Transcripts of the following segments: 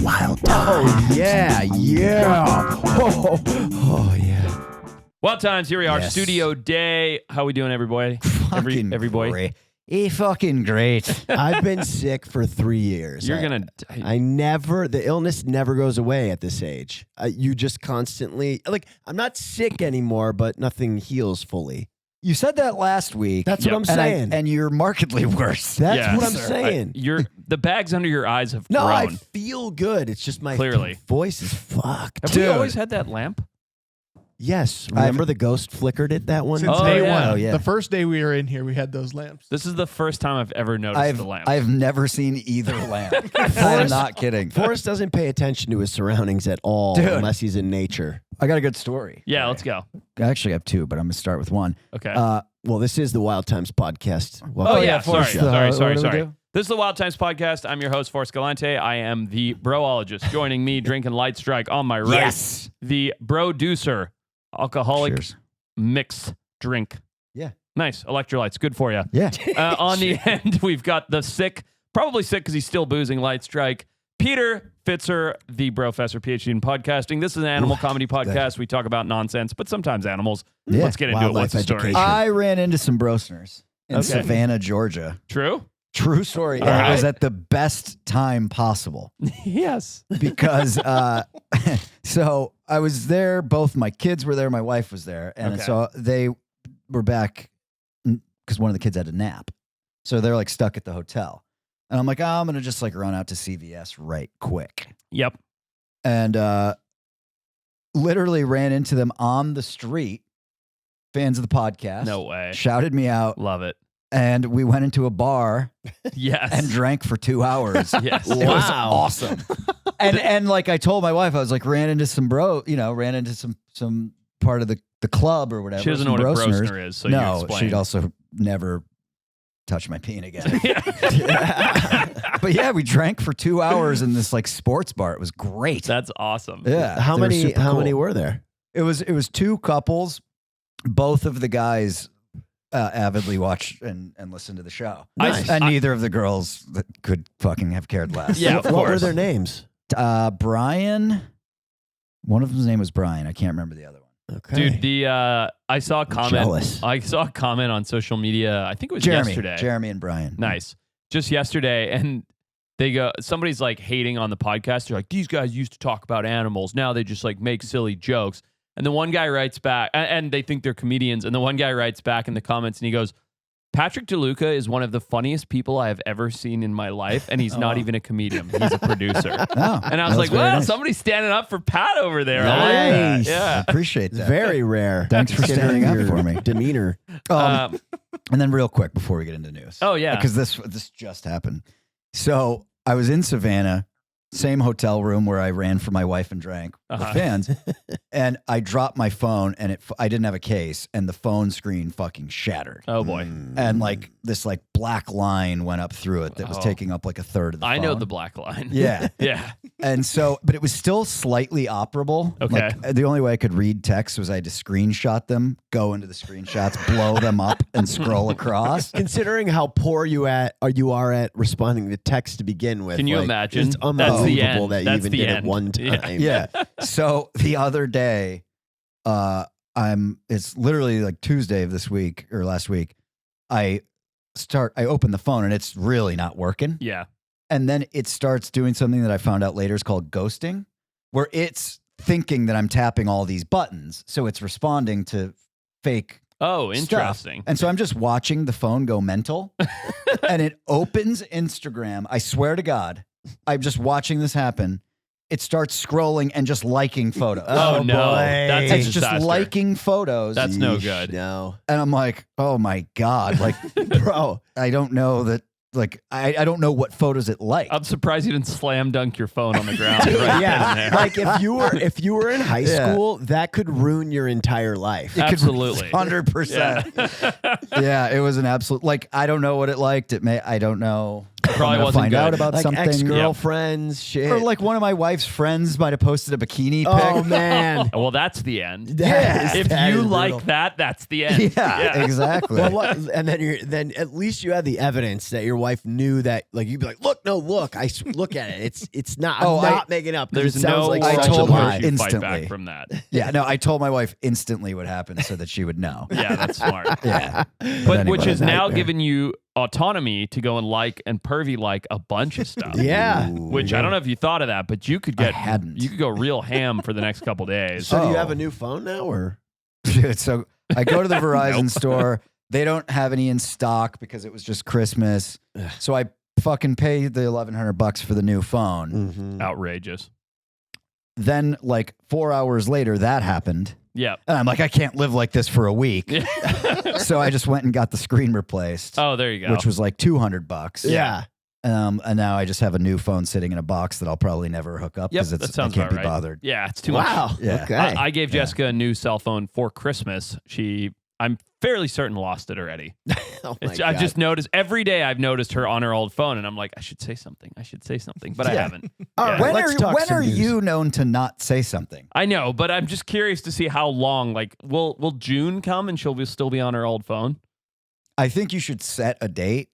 Wild Times. Oh, yeah. Oh, yeah. Wild Times, here we are. Yes. Studio day. How we doing, everybody? Every boy. Great. Fucking great. I've been sick for 3 years. You're going to... The illness never goes away at this age. You just constantly, I'm not sick anymore, but nothing heals fully. You said that last week. That's what I'm saying. And you're markedly worse. That's what I'm saying. The bags under your eyes have No, grown. I feel good. It's just my voice is fucked. Have we always had that lamp? Yes. Remember the ghost flickered it that one? Since day one. Oh, yeah. The first day we were in here, we had those lamps. This is the first time I've ever noticed the lamp. I've never seen either lamp. I'm not kidding. Forrest doesn't pay attention to his surroundings at all unless he's in nature. I got a good story. Yeah, let's go. I actually have two, but I'm going to start with one. Okay. Well, this is the Wild Times podcast. Sorry. This is the Wild Times podcast. I'm your host, Forrest Galante. I am the broologist. Joining me, drinking Light Strike on my right, the broducer, alcoholic mixed drink. Yeah. Nice. Electrolytes. Good for you. Yeah. On the end, we've got the probably sick because he's still boozing, Light Strike, Peter Fitzer, the Brofessor, PhD in podcasting. This is an animal comedy podcast. We talk about nonsense, but sometimes animals. Yeah. Let's get into it. What's the story? I ran into some brostners in Savannah, Georgia. True? True story. And it was at the best time possible. Yes. Because, so I was there. Both my kids were there. My wife was there. And so they were back because one of the kids had a nap. So they're like stuck at the hotel. And I'm like, I'm going to just like run out to CVS right quick. Yep. And literally ran into them on the street. Fans of the podcast. No way. Shouted me out. Love it. And we went into a bar. Yes. And drank for 2 hours. Yes. It was awesome. and like I told my wife, I was like, ran into some some part of the club or whatever. She doesn't know what a brostner is, so you explain. She'd also never touch my peen again. But yeah, we drank for 2 hours in this like sports bar. It was great. That's awesome. Yeah. How many were there? It was 2 couples. Both of the guys avidly watch and listen to the show. Nice. And neither of the girls could fucking have cared less. Yeah, of What course. were their names? Brian. One of them's name was Brian. I can't remember the other one. Okay. Dude, I saw a comment. Jealous. I saw a comment on social media. I think it was yesterday. Jeremy and Brian. Nice. Just yesterday, and somebody's like hating on the podcast. They're like, these guys used to talk about animals. Now they just like make silly jokes. And the one guy writes back, and they think they're comedians. And the one guy writes back in the comments, and he goes, Patrick DeLuca is one of the funniest people I have ever seen in my life, and he's not even a comedian. He's a producer. Oh, and I was like, wow, somebody's standing up for Pat over there. I like that. Nice. Yeah. Appreciate that. Very rare. Thanks for standing up Your for me. Demeanor. And then real quick before we get into news. Oh, yeah. Because this just happened. So I was in Savannah, same hotel room where I ran for my wife and drank with fans. And I dropped my phone and I didn't have a case and the phone screen fucking shattered. Oh boy. And like this like black line went up through it that was taking up like a third of the phone. I know the black line. Yeah. Yeah. And so, but it was still slightly operable. Okay. Like, the only way I could read text was I had to screenshot them, go into the screenshots, blow them up, and scroll across. Considering how poor you are at responding to text to begin with, Can you imagine? It's That's the unbelievable end. that you That's even the did end. it one time. Yeah. So the other day, it's literally like Tuesday of this week or last week. I open the phone and it's really not working. Yeah. And then it starts doing something that I found out later is called ghosting, where it's thinking that I'm tapping all these buttons. So it's responding to fake Oh, interesting. stuff. And so I'm just watching the phone go mental and it opens Instagram. I swear to God, I'm just watching this happen. It starts scrolling and just liking photos. Oh, no. boy. That's a It's just disaster. liking photos. That's no good. No. And I'm like, oh my God. Like, bro, I don't know that. Like, I don't know what photos it liked. I'm surprised you didn't slam dunk your phone on the ground. Right then and Yeah, there. like if you were in high school, that could ruin your entire life. Absolutely. 100%. Yeah, it was an absolute, like, I don't know what it liked. I don't know. Probably I'm gonna wasn't find good. out about Like something. ex-girlfriends, shit. Or like one of my wife's friends might have posted a bikini pic. oh man. Well, that's the end. That is- If that you is like brutal. that, that's the end. Yeah, exactly. Well, and then at least you had the evidence that your wife knew that. Like you'd be like, look, look at it. It's not. I'm not making up. 'Cause There's it sounds no like I world such a told in her which lie. you instantly. fight back from that. Yeah, no, I told my wife instantly what happened so that she would know. Yeah, that's smart. Yeah. But anyway, which is now nightmare. giving you autonomy to go and like and pervy like a bunch of stuff. Yeah. Which I don't know if you thought of that, but you could I get hadn't. you could go real ham for the next couple days. So do you Oh. have a new phone now, or? Dude, so I go to the Verizon store. They don't have any in stock because it was just Christmas. So I fucking paid the $1,100 for the new phone. Mm-hmm. Outrageous. Then like 4 hours later, that happened. Yeah. And I'm like, I can't live like this for a week. Yeah. So I just went and got the screen replaced, Oh, there you go. which was like $200. Yeah. And now I just have a new phone sitting in a box that I'll probably never hook up Yep, because that I sounds can't about be right. bothered. Yeah, it's too much. Wow. Yeah. Okay. I gave Jessica a new cell phone for Christmas. I'm fairly certain lost it already. Oh my I've God. just noticed every day I've noticed her on her old phone, and I'm like, I should say something, but I Yeah. haven't. All Yeah. right, When let's talk when some are news. you known to not say something? I know, but I'm just curious to see how long. Like, will June come and she'll still be on her old phone? I think you should set a date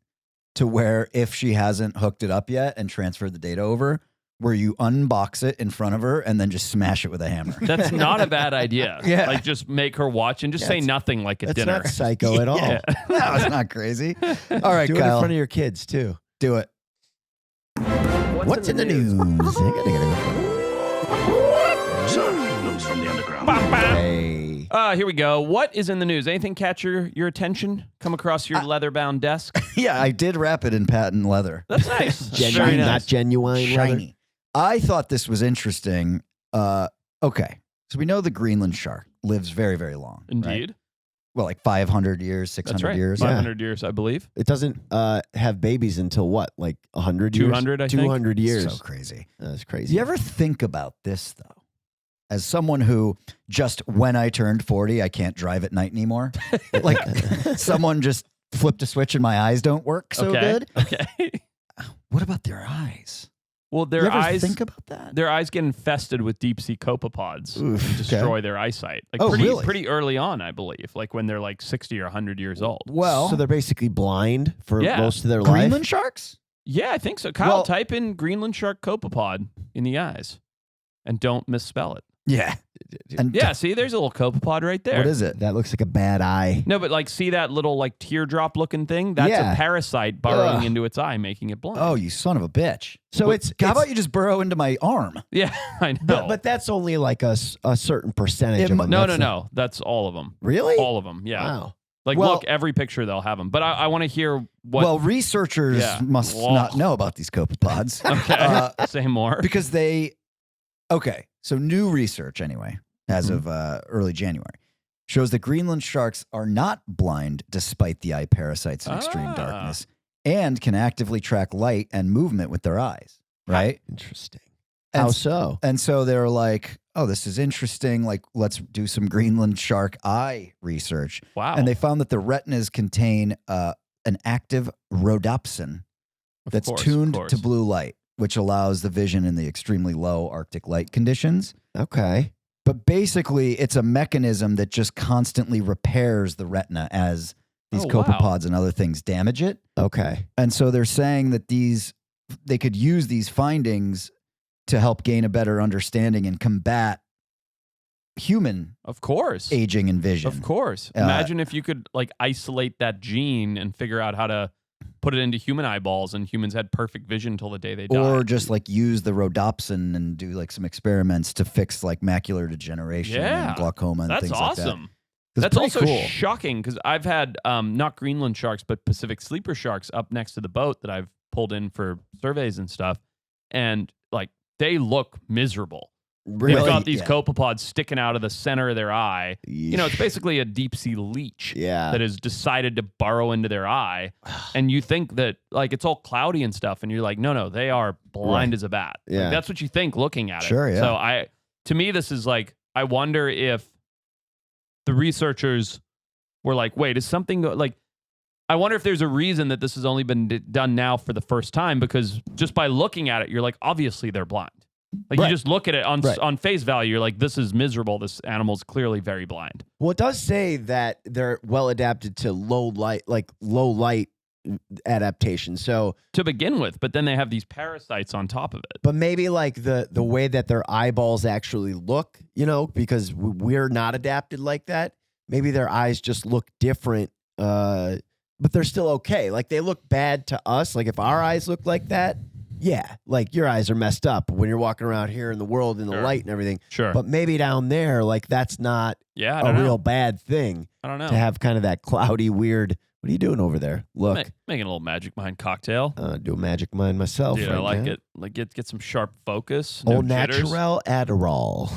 to where if she hasn't hooked it up yet and transferred the data over, where you unbox it in front of her and then just smash it with a hammer. That's not a bad idea. Yeah. Like, just make her watch and just say it's- nothing like at That's dinner. not psycho at all. Yeah. No, it's not crazy. All right, Do it in Kyle, front of your kids too. do it. What's in the news? News from the underground. Hey. Here we go. What is in the news? Anything catch your attention? Come across your leather-bound desk? Yeah, I did wrap it in patent leather. That's nice. That's Genuine, very not nice. genuine. Shiny. I thought this was interesting. Okay, so we know the Greenland shark lives very, very long. right? Indeed. Well, like 500 years, That's 600 right. years. 500 years, I believe. It doesn't have babies until what, like 100 years? 200, I think. 200 years. So crazy. That's crazy. Do you ever think about this, though? As someone who just when I turned 40, I can't drive at night anymore. Like someone just flipped a switch and my eyes don't work so Okay. good. Okay. What about their eyes? Well, You their ever eyes think about that? their eyes get infested with deep sea copepods Oof, and destroy their eyesight. Like Oh, really? pretty early on, I believe. Like when they're like 60 or 100 years old. Well, So they're basically blind for Yeah. most of their Greenland life. sharks? Yeah, I think so. Kyle, Well- type in Greenland shark copepod in the eyes and don't misspell it. Yeah. And Yeah, see, there's a little copepod right there. what is it? That looks like a bad eye. No, but like, see that little like teardrop looking thing? That's Yeah. a parasite burrowing Ugh. into its eye, making it blind. Oh, you son of a bitch. So How it's about you just burrow into my arm? yeah, I know. but that's only like a certain percentage It of mu- them. no, That's no. That's all of them. Really? All of them. Yeah. Wow. Like, Well- look, every picture they'll have them. But I want to hear what. Well, researchers Yeah. must Whoa. not know about these copepods. okay. Say more. Because so new research anyway, as Mm-hmm. of early January, shows that Greenland sharks are not blind despite the eye parasites in extreme Ah. darkness and can actively track light and movement with their eyes, right? Interesting. And How s- so? And so they're like, oh, this is interesting. Like, let's do some Greenland shark eye research. Wow. And they found that the retinas contain an active rhodopsin Of that's course, of tuned course. to blue light, which allows the vision in the extremely low Arctic light conditions. Okay. But basically, it's a mechanism that just constantly repairs the retina as these Oh, wow. copepods and other things damage it. Okay. And so they're saying that they could use these findings to help gain a better understanding and combat human Of course. aging and vision. Of course. Imagine if you could like isolate that gene and figure out how to put it into human eyeballs and humans had perfect vision until the day they died. Or just like use the rhodopsin and do like some experiments to fix like macular degeneration Yeah. and glaucoma and That's things like that. awesome. It's That's pretty also cool. shocking because I've had not Greenland sharks, but Pacific sleeper sharks up next to the boat that I've pulled in for surveys and stuff. And like they look miserable. Really? They've got these Yeah. copepods sticking out of the center of their eye. You know, it's basically a deep sea leech Yeah. that has decided to burrow into their eye. And you think that like it's all cloudy and stuff. And you're like, no, they are blind Right. as a bat. Like, Yeah. that's what you think looking at it. Sure, yeah. So to me, this is like, I wonder if the researchers were like, wait, is something like, I wonder if there's a reason that this has only been done now for the first time, because just by looking at it, you're like, obviously they're blind. Like, you just look at it on face value, you're like, this is miserable. This animal's clearly very blind. Well, it does say that they're well adapted to low light adaptation. So to begin with, but then they have these parasites on top of it. But maybe like the way that their eyeballs actually look, because we're not adapted like that. Maybe their eyes just look different, but they're still okay. Like, they look bad to us. Like, if our eyes look like that, yeah, like your eyes are messed up when you're walking around here in the world in the light and everything. Sure. But maybe down there, like, that's not a real bad thing. I don't know. To have kind of that cloudy, weird. What are you doing over there? Look. Making a little Magic Mind cocktail. Do a Magic Mind myself. Dude, right I like now. it. Like, get some sharp focus. Au No jitters. naturel Adderall.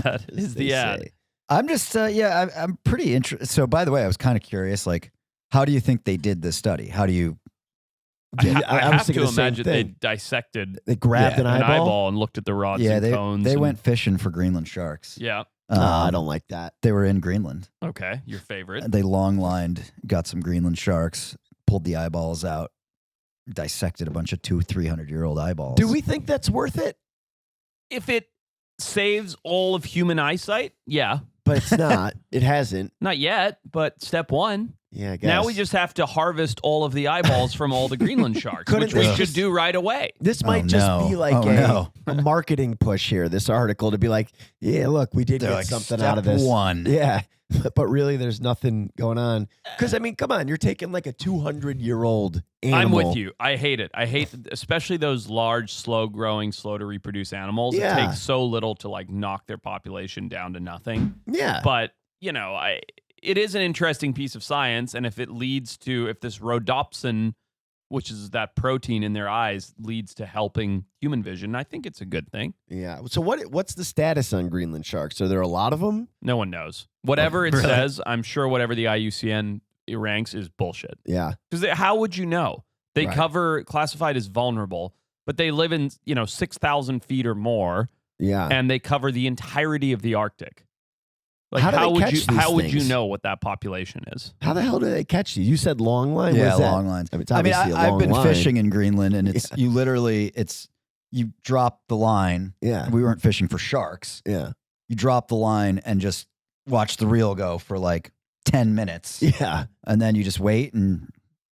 That is the ad. Say. I'm just, I'm pretty interested. So, by the way, I was kind of curious, like, how do you think they did this study? How do you? I was have thinking to the same imagine they thing. dissected They grabbed an an eyeball. and looked at the rods and cones. They and- went fishing for Greenland sharks. Yeah. I don't like that. They were in Greenland. Okay. Your favorite. They long lined, got some Greenland sharks, pulled the eyeballs out, dissected a bunch of 200-300-year-old eyeballs. Do we think that's worth it? If it saves all of human eyesight, yeah. But it's not. It hasn't. Not yet, but step one. Yeah, I guess. Now we just have to harvest all of the eyeballs from all the Greenland sharks, Couldn't which we they should do right away. This might be like a marketing push here, this article, to be like, yeah, look, we did They're get like, something step out of this. one. Yeah. But really, there's nothing going on. Because, I mean, come on. You're taking like a 200-year-old animal. I'm with you. I hate it. I hate especially those large, slow-growing, slow-to-reproduce animals. Yeah. It takes so little to like knock their population down to nothing. Yeah. But, it is an interesting piece of science, and if this rhodopsin, which is that protein in their eyes, leads to helping human vision, I think it's a good thing. Yeah. So what's the status on Greenland sharks? Are there a lot of them? No one knows. Whatever it says, I'm sure whatever the IUCN ranks is bullshit. Yeah. Because how would you know? They Right. classified as vulnerable, but they live in 6,000 feet or more, Yeah. and they cover the entirety of the Arctic. Like, How do they would catch you these how would you things? know what that population is? How the hell do they catch these? You said long line? What Yeah, is that? long lines. I mean, it's obviously a long I've been line. fishing in Greenland, and it's you literally you drop the line. Yeah. We weren't fishing for sharks. Yeah. You drop the line and just watch the reel go for like 10 minutes, Yeah. and then you just wait, and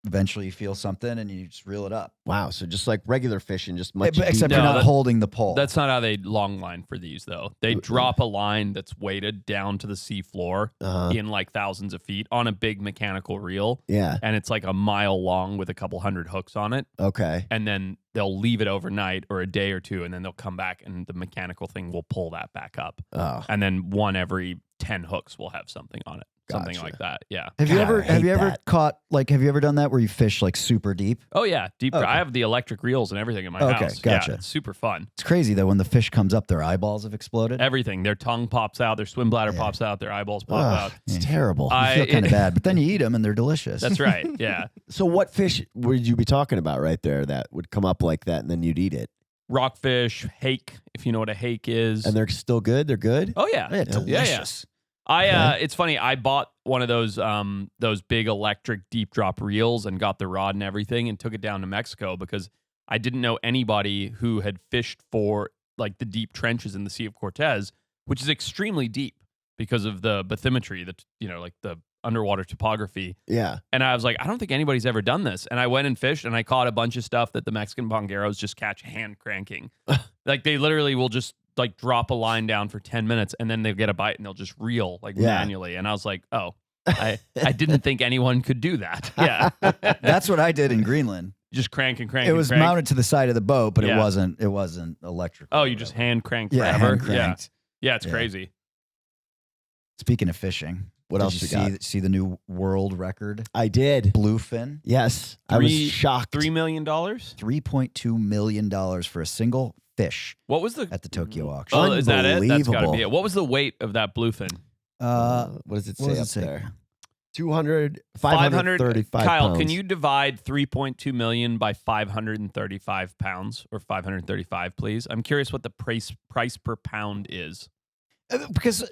eventually you feel something, and you just reel it up. Wow. So just like regular fishing, just much Except No, you're not that- holding the pole. That's not how they long line for these, though. They drop a line that's weighted down to the sea floor in like thousands of feet on a big mechanical reel, Yeah. and it's like a mile long with a couple hundred hooks on it. Okay. And then they'll leave it overnight or a day or two, and then they'll come back, and the mechanical thing will pull that back up. Oh. And then one every 10 hooks will have something on it. Something Gotcha. like that. Yeah. Have you God, ever I hate that. caught have you ever done that where you fish like super deep? Oh, yeah. Deep. Okay. I have the electric reels and everything in my Okay, house. gotcha. Yeah, it's super fun. It's crazy though when the fish comes up, their eyeballs have exploded. Everything. Their tongue pops out, their swim bladder pops out, their eyeballs pop Ugh, out. it's terrible. You feel kind of bad, but then you eat them and they're delicious. That's right. Yeah. So what fish would you be talking about right there that would come up like that and then you'd eat it? Rockfish, hake, if you know what a hake is. And they're still good? They're good? Oh, yeah. Yeah, delicious. It's funny. I bought one of those big electric deep drop reels and got the rod and everything and took it down to Mexico because I didn't know anybody who had fished for like the deep trenches in the Sea of Cortez, which is extremely deep because of the bathymetry, like the underwater topography. Yeah. And I was like, I don't think anybody's ever done this. And I went and fished and I caught a bunch of stuff that the Mexican bongueros just catch hand cranking. Like they literally will just like drop a line down for 10 minutes and then they'll get a bite and they'll just reel like manually. And I was like, oh, I didn't think anyone could do that. Yeah. That's what I did in Greenland. Just crank and crank. It was and crank. mounted to the side of the boat, but Yeah. it wasn't electric. Oh, you just hand crank yeah, forever. hand cranked. Yeah, it's Yeah. crazy. Speaking of fishing, What did else you you got? see the new world record I did. bluefin? Yes. I was shocked. $3 million. $3.2 million for a single fish What was the? at the Tokyo auction. Oh, is that it? That's got to Unbelievable. be it. What was the weight of that bluefin? What does it what say does it up say? there? 535 Kyle, pounds. can you divide 3.2 million by 535 pounds or 535, please? I'm curious what the price per pound is. Because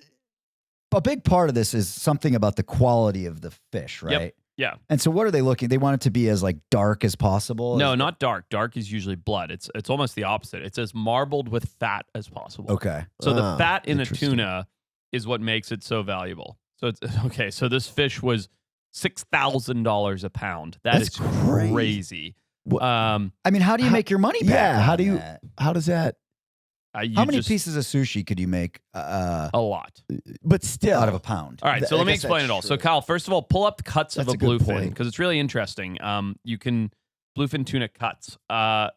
a big part of this is something about the quality of the fish, right? Yeah. And so what are they looking? They want it to be as like dark as possible? No, not dark. Dark is usually blood. It's almost the opposite. It's as marbled with fat as possible. Okay. So the fat in a interesting. tuna is what makes it so valuable. So it's okay. So this fish was $6,000 a pound. That's is crazy. I mean, how do you make your money back? Yeah, how on do you- that? How does that? How many pieces of sushi could you make A lot. But still, out of a pound? All right, so I let me guess explain that's it all. So, true. Kyle, first of all, pull up the cuts That's of a a good bluefin point. because it's really interesting. You can bluefin tuna cuts. All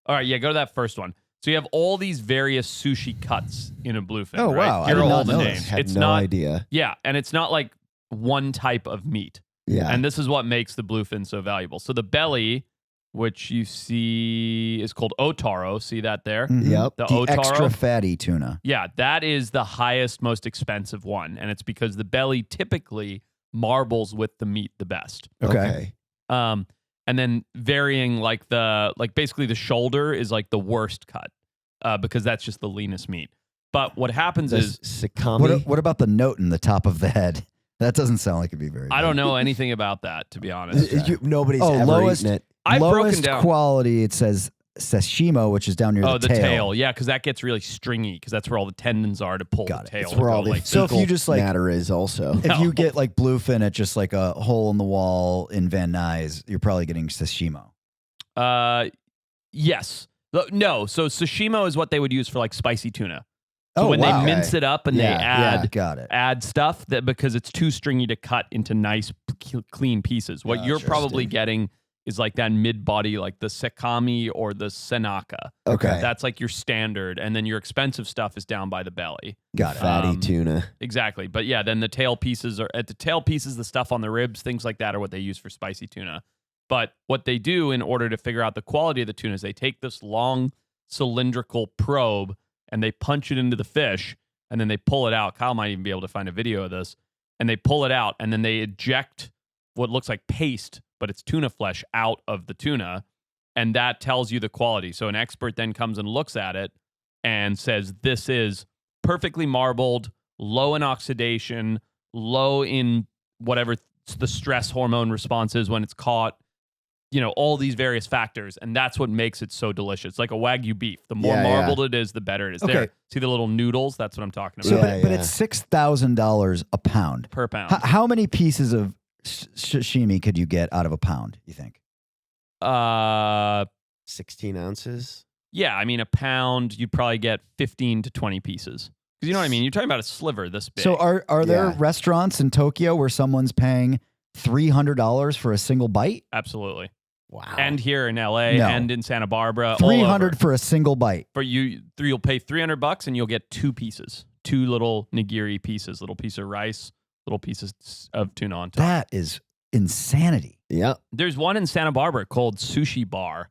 right, yeah, go to that first one. So you have all these various sushi cuts in a bluefin. Oh, right? wow. I Here did are not all the know names. this. Had It's no not. idea. Yeah, and it's not like one type of meat. Yeah, And this is what makes the bluefin so valuable. So the belly, which you see is called otaro. See that there? Mhm. Yep. The The otaro. extra fatty tuna. Yeah, that is the highest, most expensive one. And it's because the belly typically marbles with the meat the best. Okay. And then varying like basically the shoulder is like the worst cut because that's just the leanest meat. But what happens is Sakami. What about the note in the top of the head? That doesn't sound like it'd be very I don't good. know anything about that, to be honest. Nobody's Oh, ever lowest- eaten it. I've broken Lowest down. quality, it says sashimo, which is down near Oh, the the tail. Yeah, because that gets really stringy because that's where all the tendons are to pull Got the it. tail. That's to where go, all the like, So if you fecal just like matter is also. if No. you get like bluefin at just like a hole in the wall in Van Nuys, you're probably getting sashimo. Yes. No. So sashimo is what they would use for like spicy tuna. So Oh, when wow. they mince it up and Yeah, they yeah. Got it. add stuff that because it's too stringy to cut into nice clean pieces. What you're probably getting is like that mid body, like the sekami or the senaka. Okay. That's like your standard, and then your expensive stuff is down by the belly. Got it. Fatty tuna. Exactly. But yeah, then the tail pieces are at the tail pieces, the stuff on the ribs, things like that are what they use for spicy tuna. But what they do in order to figure out the quality of the tuna is they take this long cylindrical probe and they punch it into the fish and then they pull it out. Kyle might even be able to find a video of this. And they pull it out and then they eject what looks like paste, but it's tuna flesh out of the tuna. And that tells you the quality. So an expert then comes and looks at it and says, this is perfectly marbled, low in oxidation, low in whatever the stress hormone response is when it's caught, you know, all these various factors. And that's what makes it so delicious. Like a Wagyu beef. The more Yeah, yeah. marbled it is, the better it is. Okay. There. See the little noodles? That's what I'm talking So, about. but it's $6,000 a pound. Per pound. How many pieces of sashimi could you get out of a pound, you think? 16 ounces. Yeah, I mean, a pound, you'd probably get 15 to 20 pieces. Because you know what I mean? You're talking about a sliver this big. So are there Yeah. restaurants in Tokyo where someone's paying $300 for a single bite? Absolutely. Wow. And here in LA No. and in Santa Barbara. all $300 over. for a single bite. For you'll pay $300 and you'll get 2 pieces. 2 little nigiri pieces, little piece of rice, little pieces of tuna on top. That is insanity. yeah. There's one in Santa Barbara called Sushi Bar.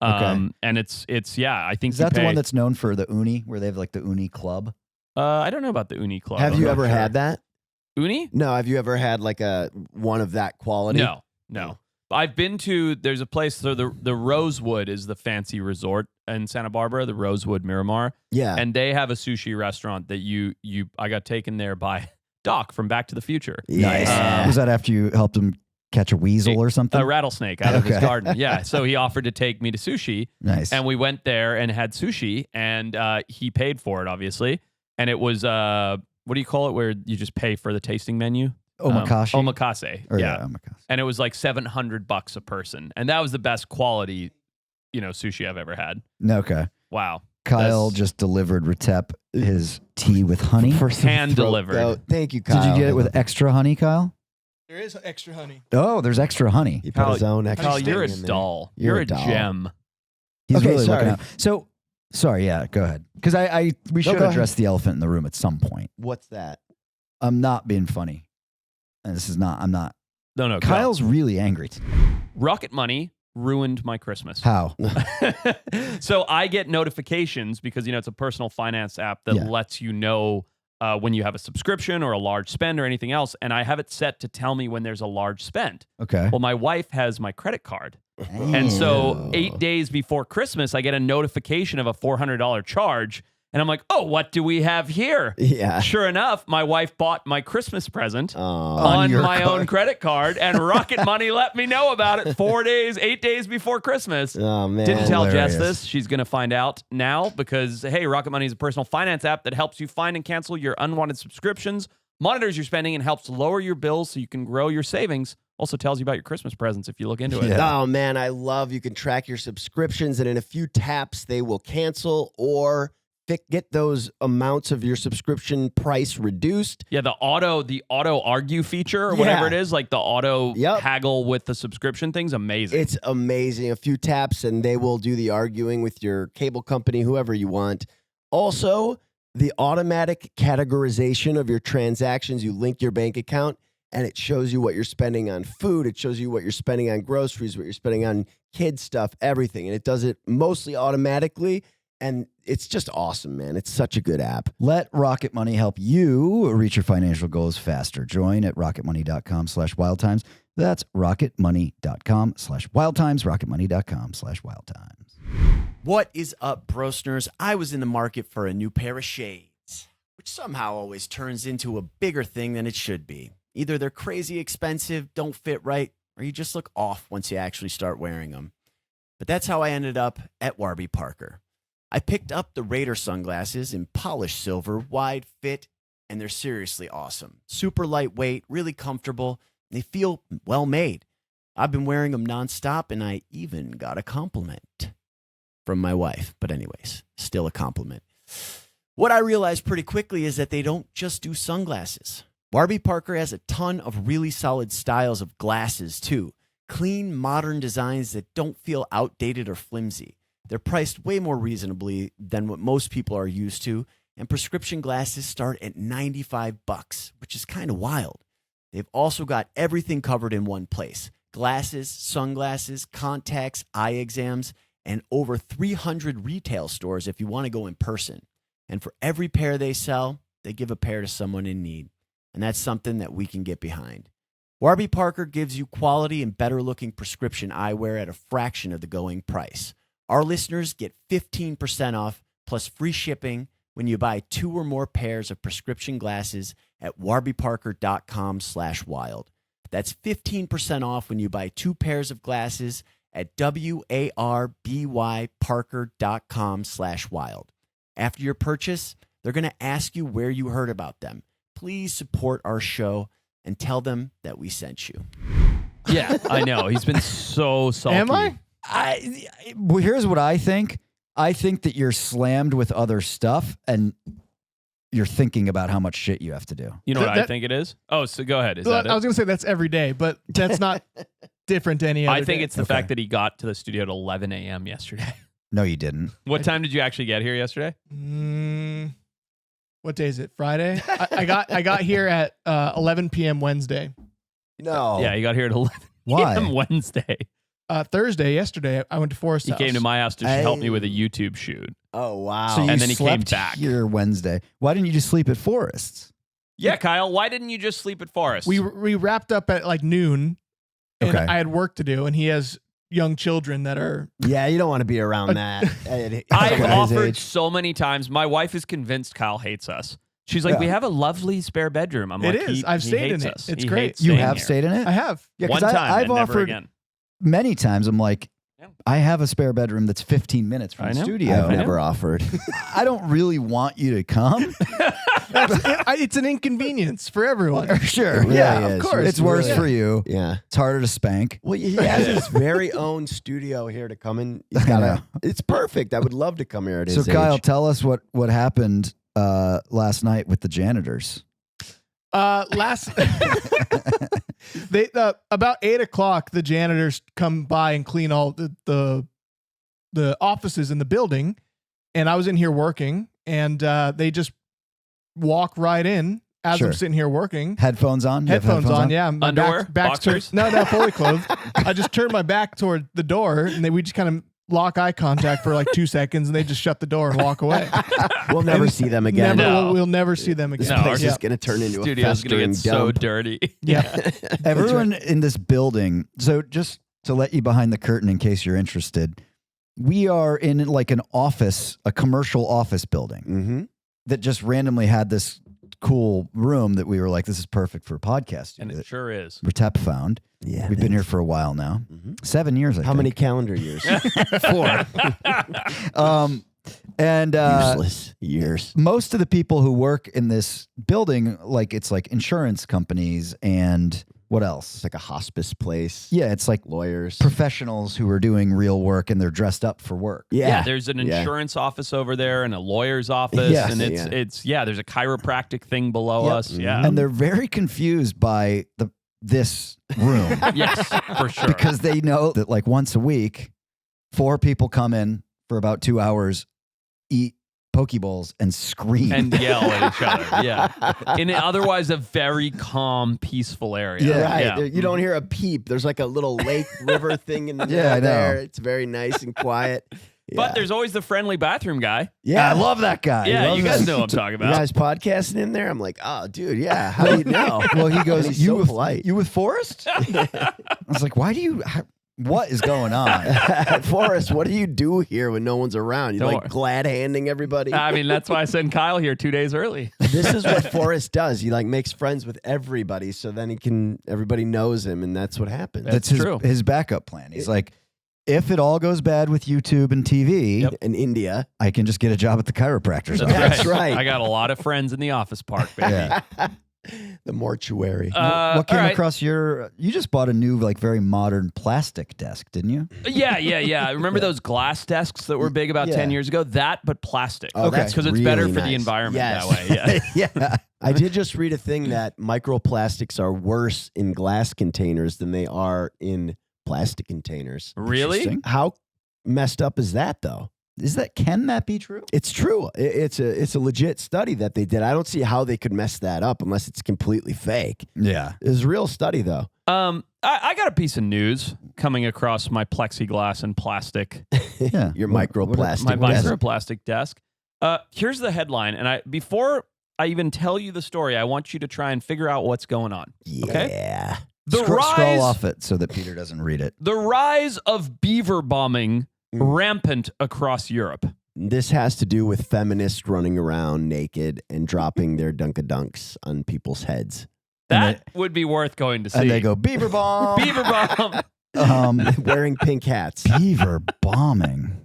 Okay. And it's yeah, I think Is that you the one pay- that's known for the uni, where they have like the uni club? I don't know about the Uni Club. Have I'm you not ever sure. had that? Uni? No. Have you ever had like one of that quality? No. I've been to. There's a place. So the Rosewood is the fancy resort in Santa Barbara, the Rosewood Miramar, Yeah. and they have a sushi restaurant that I got taken there by Doc from Back to the Future. Yeah. Was that after you helped him catch a weasel or something? A rattlesnake out of his Okay. garden. Yeah. So he offered to take me to sushi. Nice. And we went there and had sushi, and he paid for it, obviously. And it was, what do you call it, where you just pay for the tasting menu? Omakase? Omakase. Or, Yeah. omakase. And it was like $700 a person. And that was the best quality, sushi I've ever had. Okay. Wow. Kyle That's- just delivered Retep his tea with honey. For some Hand throat delivered. goat. Thank you, Kyle. Did you get it with extra honey, Kyle? There is extra honey. Oh, there's extra honey. He put his own extra Kyle, you're a thing in there. doll. You're You're a a doll. gem. He's Okay, really sorry. looking out. So, sorry, yeah, go ahead. Because we should go address the elephant in the room at some point. What's that? I'm not being funny. And I'm not. No, go. Kyle's really angry. Rocket Money ruined my Christmas. How? So I get notifications because, it's a personal finance app that Yeah. lets you know when you have a subscription or a large spend or anything else. And I have it set to tell me when there's a large spend. Okay. Well, my wife has my credit card. And so Ew. 8 days before Christmas, I get a notification of a $400 charge. And I'm like, oh, what do we have here? Yeah. Sure enough, my wife bought my Christmas present Oh. on your my card. own credit card, and Rocket Money let me know about it 8 days before Christmas. Oh, man. Didn't tell Jess Hilarious. this. She's going to find out now because, hey, Rocket Money is a personal finance app that helps you find and cancel your unwanted subscriptions, monitors your spending, and helps lower your bills so you can grow your savings. Also tells you about your Christmas presents if you look into it. Yeah. Oh, man, I love you can track your subscriptions, and in a few taps, they will cancel or get those amounts of your subscription price reduced. Yeah, the auto argue feature or whatever it is, like the auto haggle with the subscription thing's amazing. It's amazing. A few taps, and they will do the arguing with your cable company, whoever you want. Also, the automatic categorization of your transactions. You link your bank account, and it shows you what you're spending on food. It shows you what you're spending on groceries, what you're spending on kids stuff, everything. And it does it mostly automatically. And it's just awesome, man. It's such a good app. Let Rocket Money help you reach your financial goals faster. Join at rocketmoney.com/wildtimes. That's rocketmoney.com/wildtimes, rocketmoney.com/wildtimes. What is up, brostners? I was in the market for a new pair of shades, which somehow always turns into a bigger thing than it should be. Either they're crazy expensive, don't fit right, or you just look off once you actually start wearing them. But that's how I ended up at Warby Parker. I picked up the Raider sunglasses in polished silver, wide fit, and they're seriously awesome. Super lightweight, really comfortable, and they feel well made. I've been wearing them nonstop, and I even got a compliment from my wife. But anyways, still a compliment. What I realized pretty quickly is that they don't just do sunglasses. Warby Parker has a ton of really solid styles of glasses, too. Clean, modern designs that don't feel outdated or flimsy. They're priced way more reasonably than what most people are used to, and prescription glasses start at $95, which is kind of wild. They've also got everything covered in one place. Glasses, sunglasses, contacts, eye exams, and over 300 retail stores if you want to go in person. And for every pair they sell, they give a pair to someone in need. And that's something that we can get behind. Warby Parker gives you quality and better-looking prescription eyewear at a fraction of the going price. Our listeners get 15% off plus free shipping when you buy 2 or more pairs of prescription glasses at warbyparker.com/wild. That's 15% off when you buy 2 pairs of glasses at warbyparker.com/wild. After your purchase, they're going to ask you where you heard about them. Please support our show and tell them that we sent you. Yeah, I know. He's been so salty. Am I? Well, here's what I think. I think that you're slammed with other stuff and you're thinking about how much shit you have to do. You know what I think it is? Oh, so go ahead. Is that I was it? going to say that's every day, but that's not different to any other I think day. it's the fact that he got to the studio at 11 a.m. yesterday. No, you didn't. What time did you actually get here yesterday? What day is it? Friday? I got here at 11 p.m. Wednesday. No. Yeah, he got here at 11 Why? p.m. Wednesday. Thursday, yesterday, I went to Forest He House. came to my house to help me with a YouTube shoot. Oh, wow. So you And then he came slept back. here Wednesday. Why didn't you just sleep at Forest's? Yeah, Kyle, why didn't you just sleep at Forest? We wrapped up at like noon, and Okay. I had work to do, and he has young children that are... Yeah, you don't want to be around that. I've Someone his offered age. so many times. My wife is convinced Kyle hates us. She's like, Yeah. we have a lovely spare bedroom. I'm It like, is. I've he stayed hates in it. us. It's He great. hates You staying have here. stayed in it? I have. Yeah, One 'cause time I've and never offered again. many times. I'm like, Yeah. I have a spare bedroom that's 15 minutes from I the know. studio. I've never offered. I don't really want you to come. It's an inconvenience for everyone. Sure. It really yeah, is. of course. It's It worse really for you. Yeah. It's harder to spank. Well, he has his very own studio here to come in. He's got know. it's perfect. I would love to come here at So, his Kyle, age. tell us what happened last night with the janitors. They about 8:00, the janitors come by and clean all the offices in the building, and I was in here working, and they just walk right in as Sure. I'm sitting here working. Headphones on? You have Headphones on, yeah. My Underwear? back's Boxers? turned, no, fully clothed. I just turned my back toward the door, and we just kind of lock eye contact for like 2 seconds, and they just shut the door and walk away. We'll never And see them again. Never, No. we'll never see them again. This No, place our is going to turn into a Studio's going to festering get so dump. dirty. Yeah. Everyone in this building, so just to let you behind the curtain in case you're interested, we are in like an office, a commercial office building Mm-hmm. that just randomly had this cool room that we were like, this is perfect for podcasting. And it that sure is. Retep found. Yeah. We've been here for a while now. 7 years, I How think. many calendar years? 4. And Useless years. most of the people who work in this building, like it's like insurance companies and what else? It's like a hospice place. Yeah, it's like Lawyers. professionals who are doing real work and they're dressed up for work. Yeah, there's an Yeah. insurance office over there and a lawyer's office, Yes. and it's there's a chiropractic thing below Yep. us. Yeah, And they're very confused by this room yes, for sure. because they know that like once a week, 4 people come in for about 2 hours, eat Pokeballs and scream. and yell at each other. Yeah, in otherwise a very calm, peaceful area. Yeah. Right. There- You don't hear a peep. There's like a little lake river thing in the middle Yeah, I know. there. It's very nice and quiet. But Yeah. there's always the friendly bathroom guy. yeah. I love that guy. Yeah, Love you guys that. know what I'm talking You about. guys podcasting in there? I'm like, oh, dude, yeah. How do you know? Well, he goes, He's so polite. You with Forrest? I was like, why do you? What is going on? Forrest, what do you do here when no one's around? You Don't like worry. glad handing everybody? I mean, that's why I sent Kyle here 2 days early. This is what Forrest does. He like makes friends with everybody, so then everybody knows him, and that's what happens. That's That's true. his backup plan. He's like, if it all goes bad with YouTube and TV, Yep. In India. I can just get a job at the chiropractor's office. That's right. I got a lot of friends in the office park, baby. Yeah. The mortuary. What came all right. across your? You just bought a new, like, very modern plastic desk, didn't you? Yeah. Remember those glass desks that were big about Yeah. 10 years ago? That, but plastic. Oh, Okay. that's Because it's better really for the nice. environment Yes. that way. Yeah. Yeah. I did just read a thing that microplastics are worse in glass containers than they are in plastic containers. Really? Interesting. How messed up is that, though? Can that be true? It's true. It's a legit study that they did. I don't see how they could mess that up unless it's completely fake. Yeah. It's a real study, though. I got a piece of news coming across my plexiglass and plastic, Yeah. Your What- microplastic. my desk. microplastic desk. Here's the headline. And before I even tell you the story, I want you to try and figure out what's going on. Okay? Yeah. The Scroll off it so that Peter doesn't read it. The rise of beaver bombing rampant across Europe. This has to do with feminists running around naked and dropping their Dunkadunks on people's heads. That would be worth going to see. And they go, beaver bomb. beaver bomb. Wearing pink hats. Beaver bombing.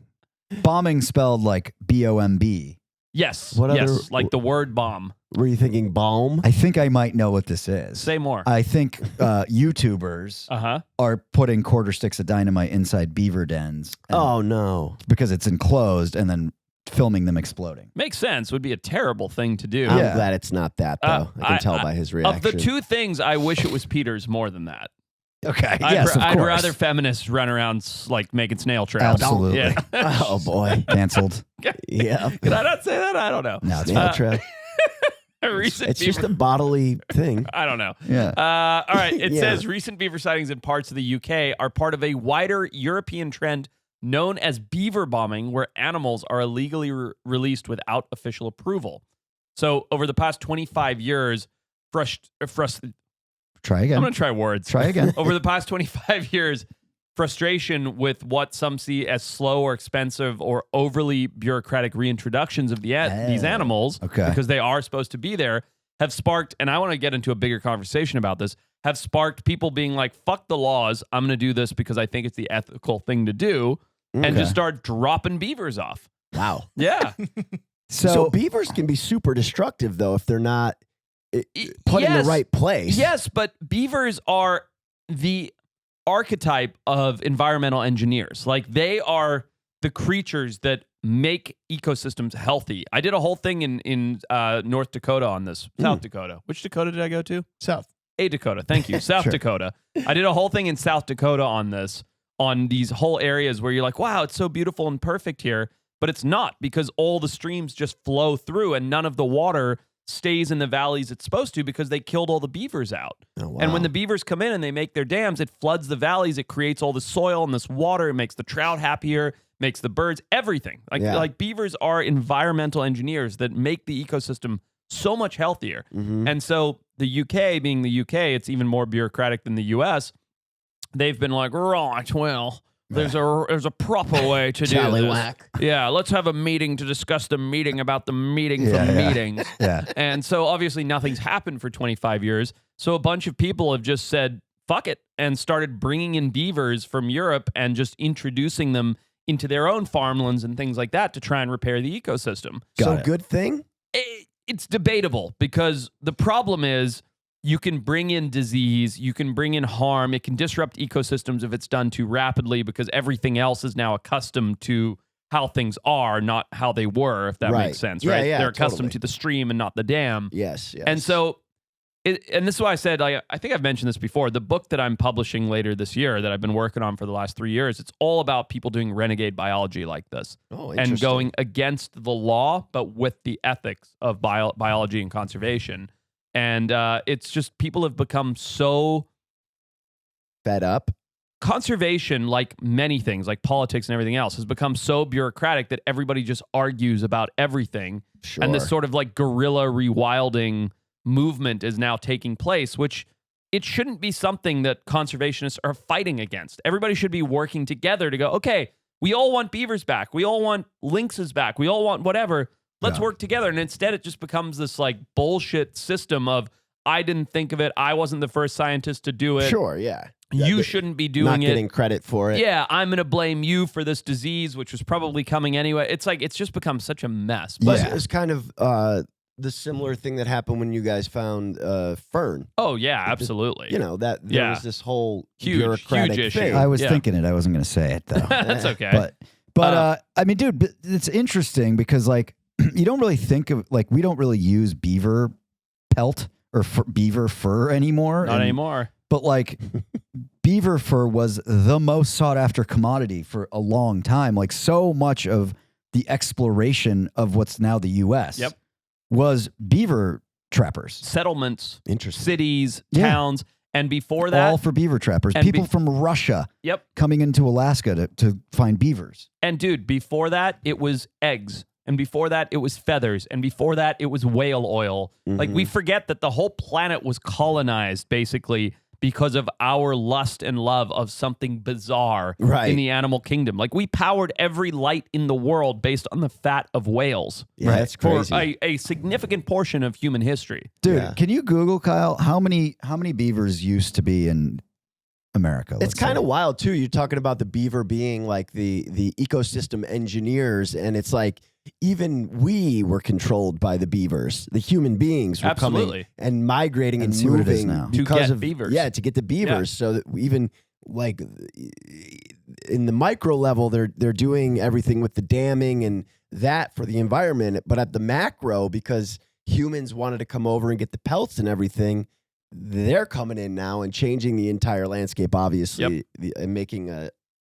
Bombing spelled like B-O-M-B. Yes. What yes. other- Like the word bomb. Were you thinking balm? I think I might know what this is. Say more. I think YouTubers Uh-huh. are putting quarter sticks of dynamite inside beaver dens and- Oh, no. because it's enclosed and then filming them exploding. Makes sense. Would be a terrible thing to do. I'm Yeah. glad it's not that, though. I can tell by his reaction. Of the two things, I wish it was Peter's more than that. Okay. Yes, of I'd course. rather feminists run around like making snail trails. Absolutely. Yeah. Oh, boy. Canceled. Yeah. Did I not say that? I don't know. No, it's Snail fine. trail. A recent It's just beaver- a bodily thing. I don't know. Yeah. All right. It Yeah. says recent beaver sightings in parts of the UK are part of a wider European trend known as beaver bombing, where animals are illegally released without official approval. So over the past 25 years, Try again. I'm going to try words. Try again. Over the past 25 years, frustration with what some see as slow or expensive or overly bureaucratic reintroductions of these animals, Okay. because they are supposed to be there, have sparked, and I want to get into a bigger conversation about this, have sparked people being like, fuck the laws, I'm going to do this because I think it's the ethical thing to do, and Okay. just start dropping beavers off. Wow. Yeah. So beavers can be super destructive, though, if they're not put in the Yes. right place. Yes, but beavers are the archetype of environmental engineers. Like, they are the creatures that make ecosystems healthy. I did a whole thing in North Dakota on this. South Dakota. Which Dakota did I go to? South. A Dakota. Thank you. South Sure. Dakota. I did a whole thing in South Dakota on this, on these whole areas where you're like, wow, it's so beautiful and perfect here. But it's not, because all the streams just flow through and none of the water stays in the valleys it's supposed to, because they killed all the beavers out. Oh, wow. And when the beavers come in and they make their dams, it floods the valleys. It creates all the soil and this water. It makes the trout happier, makes the birds, everything. Like beavers are environmental engineers that make the ecosystem so much healthier. Mhm. And so the UK, being the UK, it's even more bureaucratic than the US. They've been like, right, well, There's a proper way to do this. Tallywhack. Yeah, let's have a meeting to discuss the meeting about the meeting Yeah, from yeah. meetings. Yeah. And so obviously nothing's happened for 25 years. So a bunch of people have just said, fuck it, and started bringing in beavers from Europe and just introducing them into their own farmlands and things like that to try and repair the ecosystem. So Got it. good thing. It's debatable because the problem is you can bring in disease, you can bring in harm, it can disrupt ecosystems if it's done too rapidly because everything else is now accustomed to how things are, not how they were, if that Right. makes sense, Yeah, right? yeah, They're accustomed totally. to the stream and not the dam. Yes. Yes. And so, and this is why I said, I think I've mentioned this before, the book that I'm publishing later this year that I've been working on for the last 3 years, it's all about people doing renegade biology like this oh, and interesting. going against the law, but with the ethics of biology and conservation. And it's just people have become so fed up. conservation, like many things, like politics and everything else, has become so bureaucratic that everybody just argues about everything. Sure. And this sort of like guerrilla rewilding movement is now taking place, which it shouldn't be something that conservationists are fighting against. Everybody should be working together to go, okay, we all want beavers back. We all want lynxes back. We all want whatever. Let's Yeah. work together. And instead it just becomes this like bullshit system of, I didn't think of it. I wasn't the first scientist to do it. Sure. Yeah. You That- shouldn't be not doing it. getting credit for it. Yeah, I'm going to blame you for this disease, which was probably coming anyway. It's like, it's just become such a mess. But But, it's kind of the similar thing that happened when you guys found fern. oh, yeah, absolutely. You know that there Yeah. was this whole Huge, bureaucratic huge issue. thing. I was Yeah. thinking it. I wasn't going to say it though. That's okay. But I mean, dude, but it's interesting because like you don't really think of like we don't really use beaver pelt or beaver fur anymore. Not anymore. But like beaver fur was the most sought after commodity for a long time. Like so much of the exploration of what's now the U.S. Yep. was beaver trappers. Settlements, Interesting. cities, Yeah. towns. And before that, All for beaver trappers. And People from Russia yep. coming into Alaska to find beavers. And dude, before that, it was eggs. And before that, it was feathers. And before that, it was whale oil. Like, we forget that the whole planet was colonized basically because of our lust and love of something bizarre Right. in the animal kingdom. Like, we powered every light in the world based on the fat of whales Yeah, Right. that's for crazy. a significant portion of human history. Dude, Yeah. can you Google, Kyle, how many beavers used to be in America? It's let's kind say? of wild too. You're talking about the beaver being like the ecosystem engineers, and it's like even we were controlled by the beavers. The human beings were Absolutely. coming and migrating And and, see what it is moving now. To because get of beavers. Yeah, to get the beavers. So that we even like in the micro level, they're doing everything with the damming and that for the environment. But at the macro, because humans wanted to come over and get the pelts and everything, they're coming in now and changing the entire landscape, obviously, and making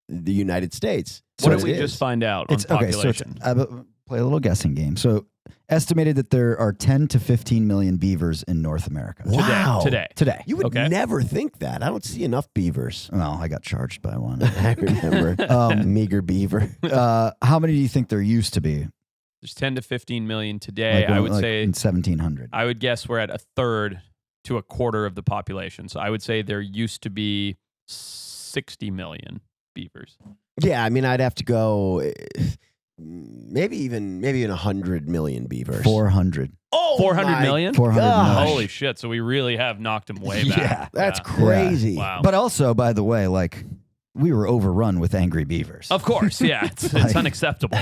the United States. What So did we it just is. find out on It's okay. So it's, population? play a little guessing game. So estimated that there are 10 to 15 million beavers in North America. Wow. Today. You would Okay. never think that. I don't see enough beavers. Well, I got charged by one. I remember meager beaver. How many do you think there used to be? There's 10 to 15 million today. Like, I would like say, in 1700. I would guess we're at a third to a quarter of the population. So I would say there used to be 60 million beavers. Yeah, I mean, I'd have to go maybe 100 million beavers. 400. Oh, 400 my million? 400 gosh. million. Holy shit. So we really have knocked them way back. Yeah, That's Yeah. crazy. Wow. But also, by the way, like we were overrun with angry beavers. Of course. Yeah. It's Like- unacceptable.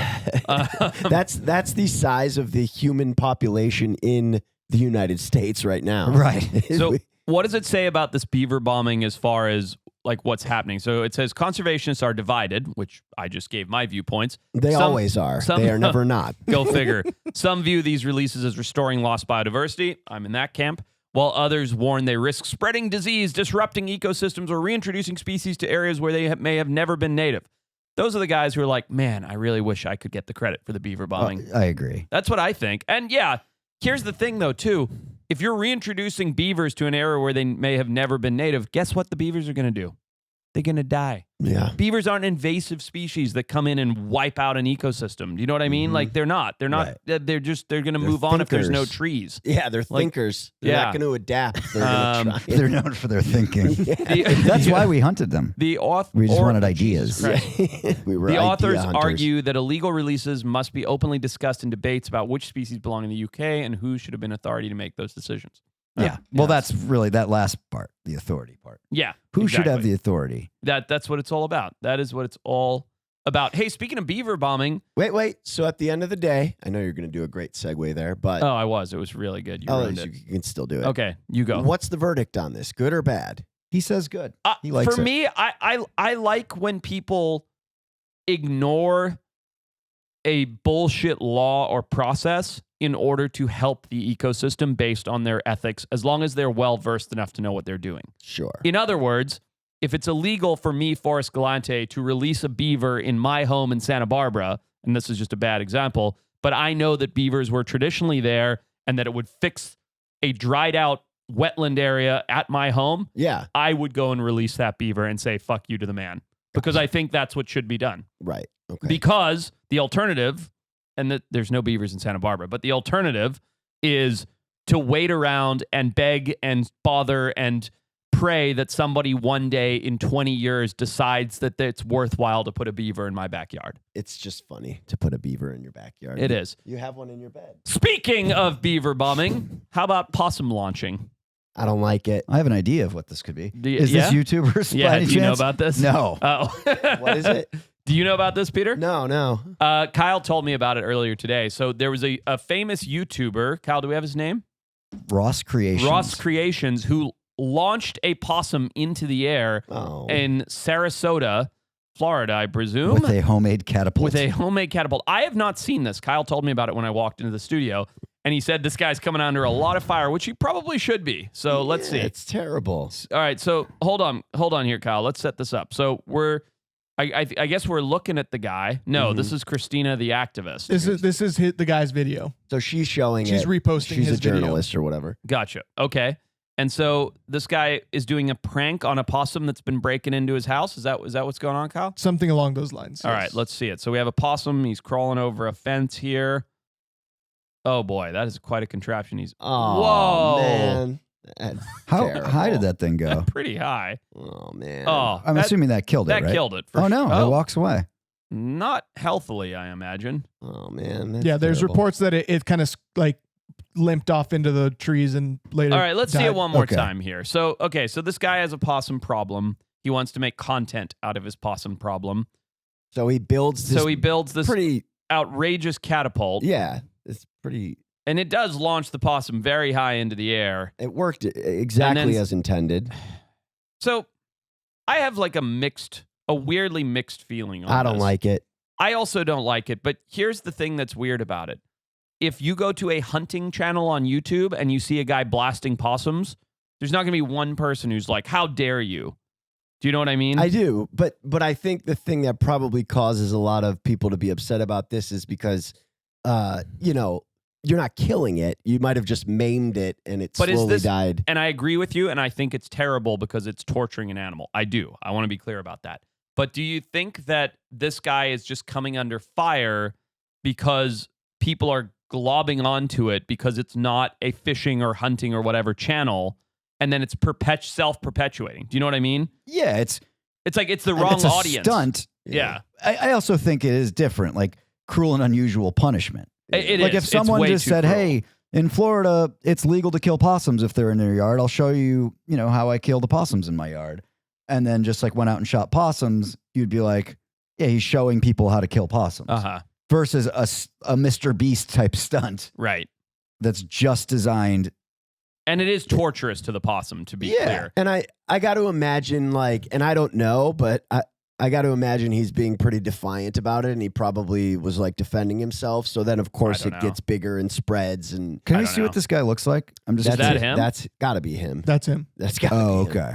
That's the size of the human population in the United States right now. Right. So what does it say about this beaver bombing as far as like what's happening? So it says conservationists are divided, which I just gave my viewpoints. They Some- always are. some- They are never not. Go figure. Some view these releases as restoring lost biodiversity. I'm in that camp. While others warn they risk spreading disease, disrupting ecosystems, or reintroducing species to areas where they may have never been native. Those are the guys who are like, man, I really wish I could get the credit for the beaver bombing. I agree. That's what I think. And yeah, here's the thing though, too. If you're reintroducing beavers to an area where they may have never been native, guess what the beavers are going to do? they're going to die. Yeah. Beavers aren't invasive species that come in and wipe out an ecosystem. Do you know what I mean? Like they're not. They're not. They're going to move on if there's no thinkers. trees. Yeah, they're thinkers. They're not going to adapt. They're going to try. They're known for their thinking. The- That's why we hunted them. The We just wanted ideas. We were The idea authors hunters. argue that illegal releases must be openly discussed in debates about which species belong in the UK and who should have been authority to make those decisions. Yeah. Well, that's really that last part, the authority part. Yeah. Who should have exactly. the authority? That's what it's all about. That is what it's all about. Hey, speaking of beaver bombing. Wait. So at the end of the day, I know you're going to do a great segue there, but Oh, I was. It was really good. You ruined it. you can still do it. Okay, you go. What's the verdict on this? Good or bad? He says good. He likes For it. me, I like when people ignore a bullshit law or process in order to help the ecosystem based on their ethics, as long as they're well versed enough to know what they're doing. Sure. In other words, if it's illegal for me, Forrest Galante, to release a beaver in my home in Santa Barbara, and this is just a bad example, but I know that beavers were traditionally there and that it would fix a dried out wetland area at my home, Yeah. I would go and release that beaver and say, fuck you to the man. Because I think that's what should be done. Right. Okay. Because the alternative, and there's no beavers in Santa Barbara, but the alternative is to wait around and beg and bother and pray that somebody one day in 20 years decides that it's worthwhile to put a beaver in my backyard. It's just funny to put a beaver in your backyard. It is. You have one in your bed. Speaking of beaver bombing, how about possum launching? I don't like it. I have an idea of what this could be. Is this YouTubers? Yeah, by any do you know chance? about this? No. Oh. What is it? Do you know about this, Peter? No. Kyle told me about it earlier today. So there was a famous YouTuber. Kyle, do we have his name? RossCreations. RossCreations, who launched a possum into the air Oh. in Sarasota, Florida, I presume. with a homemade catapult. With a homemade catapult. I have not seen this. Kyle told me about it when I walked into the studio, and he said this guy's coming under a lot of fire, which he probably should be. So let's see. It's terrible. All right, so hold on here, Kyle. Let's set this up. So I guess we're looking at the guy. No, Mm-hmm. this is Christina, the activist. This is the guy's video. So she's showing She's it. reposting She's his a journalist or whatever. Gotcha. Okay. And so this guy is doing a prank on a possum that's been breaking into his house. Is that what's going on, Kyle? Something along those lines. All yes. right, let's see it. So we have a possum. He's crawling over a fence here. Oh boy, that is quite a contraption. He's Oh, whoa, man. That's How terrible. high did that thing go? pretty high. Oh, man. Oh, I'm assuming that killed it, that right? killed it. For Oh, no. sure. It walks away. Not healthily, I imagine. Oh, man. That's Yeah, there's terrible. reports that it kind of like limped off into the trees and later. All right, let's see died. it one more Okay. time here. So this guy has a possum problem. He wants to make content out of his possum problem. So he builds this. So he builds this pretty. outrageous catapult. Yeah. It's pretty. And it does launch the possum very high into the air. It worked exactly And then- as intended. So I have like a weirdly mixed feeling on I don't this. like it. I also don't like it, but here's the thing that's weird about it. If you go to a hunting channel on YouTube and you see a guy blasting possums, there's not going to be one person who's like, how dare you? Do you know what I mean? I do, but I think the thing that probably causes a lot of people to be upset about this is because, you're not killing it. You might have just maimed it and it But is slowly this- died. And I agree with you, and I think it's terrible because it's torturing an animal. I do. I want to be clear about that. But do you think that this guy is just coming under fire because people are globbing onto it because it's not a fishing or hunting or whatever channel, and then it's self-perpetuating? Do you know what I mean? Yeah, it's It's the and wrong it's a audience. stunt. Yeah. I also think it is different, like cruel and unusual punishment. It like is. if It's someone way just too said, cruel. "Hey, in Florida, it's legal to kill possums if they're in their yard. I'll show you, how I kill the possums in my yard," and then just like went out and shot possums, you'd be like, "Yeah, he's showing people how to kill possums." Uh-huh. Versus a Mr. Beast type stunt Right. that's just designed. And it is torturous to the possum, to be clear. And I got to imagine and I don't know, but I got to imagine he's being pretty defiant about it, and he probably was like defending himself. So then, of course, don't it know. gets bigger and spreads. And Can I I don't see know. what this guy looks like? I'm just. Is that it. him? That's got to be him. That's him. That's got. Oh, be him. okay.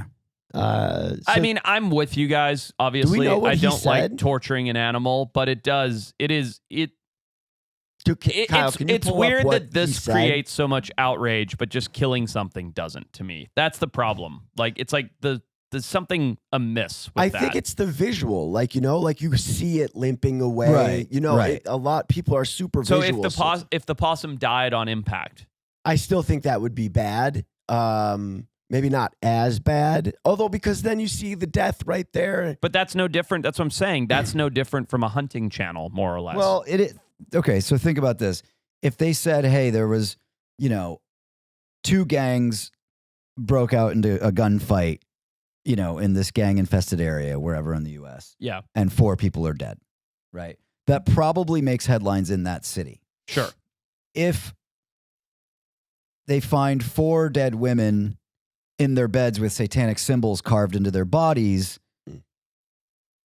I mean, I'm with you guys. Obviously, know what I he don't like said? torturing an animal, but Kyle, can you it's pull up weird what that this he said? creates so much outrage, but just killing something doesn't to me. That's the problem. Like, it's like the there's something amiss with I that. think it's the visual, like you see it limping away. Right, right. A lot people are super so visual. if the possum died on impact, I still think that would be bad. Maybe not as bad, although because then you see the death right there. but that's no different. That's what I'm saying. That's no different from a hunting channel, more or less. Well, okay, so think about this. If they said, hey, there was, 2 gangs broke out into a gunfight, in this gang-infested area, wherever in the U.S., yeah, and 4 people are dead, right? That probably makes headlines in that city. sure. If they find 4 dead women in their beds with satanic symbols carved into their bodies,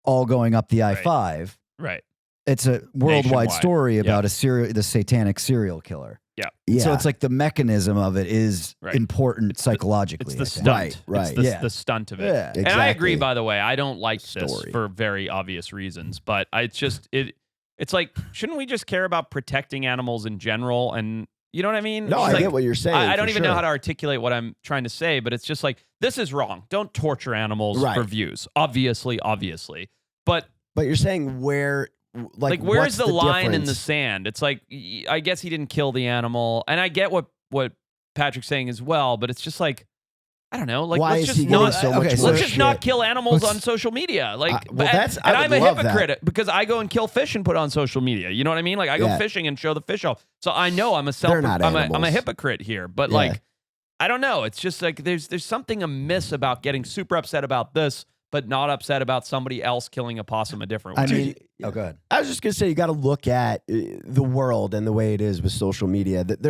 all going up the I-5, Right. it's a worldwide Nationwide. story about the satanic serial killer. Yeah. So it's like the mechanism of it is Right. important psychologically. It's the I think. stunt. Right, It's the, yeah. the stunt of it. Yeah. And I agree, Exactly. by the way. I don't like this Story. for very obvious reasons, but it's like, shouldn't we just care about protecting animals in general? And you know what I mean? No, It's I like, get what you're saying. I don't for even sure. know how to articulate what I'm trying to say, but it's just like, this is wrong. Don't torture animals Right. for views. Obviously. But But you're saying where, like what's where's the line in the difference? sand? It's like, I guess he didn't kill the animal. And I get what Patrick's saying as well, but it's just like, I don't know. Like, Why let's is just he getting not, so okay, much so more let's just not shit? kill animals Let's- on social media. Like, well, that's- I and would I'm a love that. hypocrite because I go and kill fish and put it on social media. You know what I mean? Like, I go Yeah. fishing and show the fish off. So I know I'm They're not I'm a animals. hypocrite here. But Yeah. like, I don't know. It's just like there's something amiss about getting super upset about this, but not upset about somebody else killing a possum a different way. I mean, Yeah. oh, go ahead. I was just gonna say you got to look at the world and the way it is with social media. That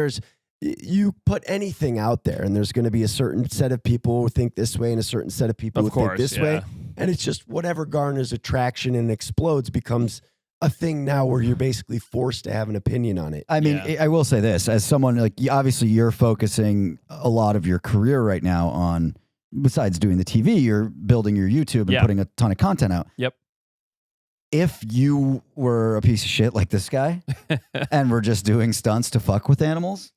you put anything out there, and there's going to be a certain set of people who think this way, and a certain set of people Of who think course, this yeah. way, and it's just whatever garners attraction and explodes becomes a thing now where you're basically forced to have an opinion on it. I mean, Yeah. I will say this as someone like obviously you're focusing a lot of your career right now on, besides doing the TV, you're building your YouTube and Yeah. putting a ton of content out. Yep. If you were a piece of shit like this guy and were just doing stunts to fuck with animals,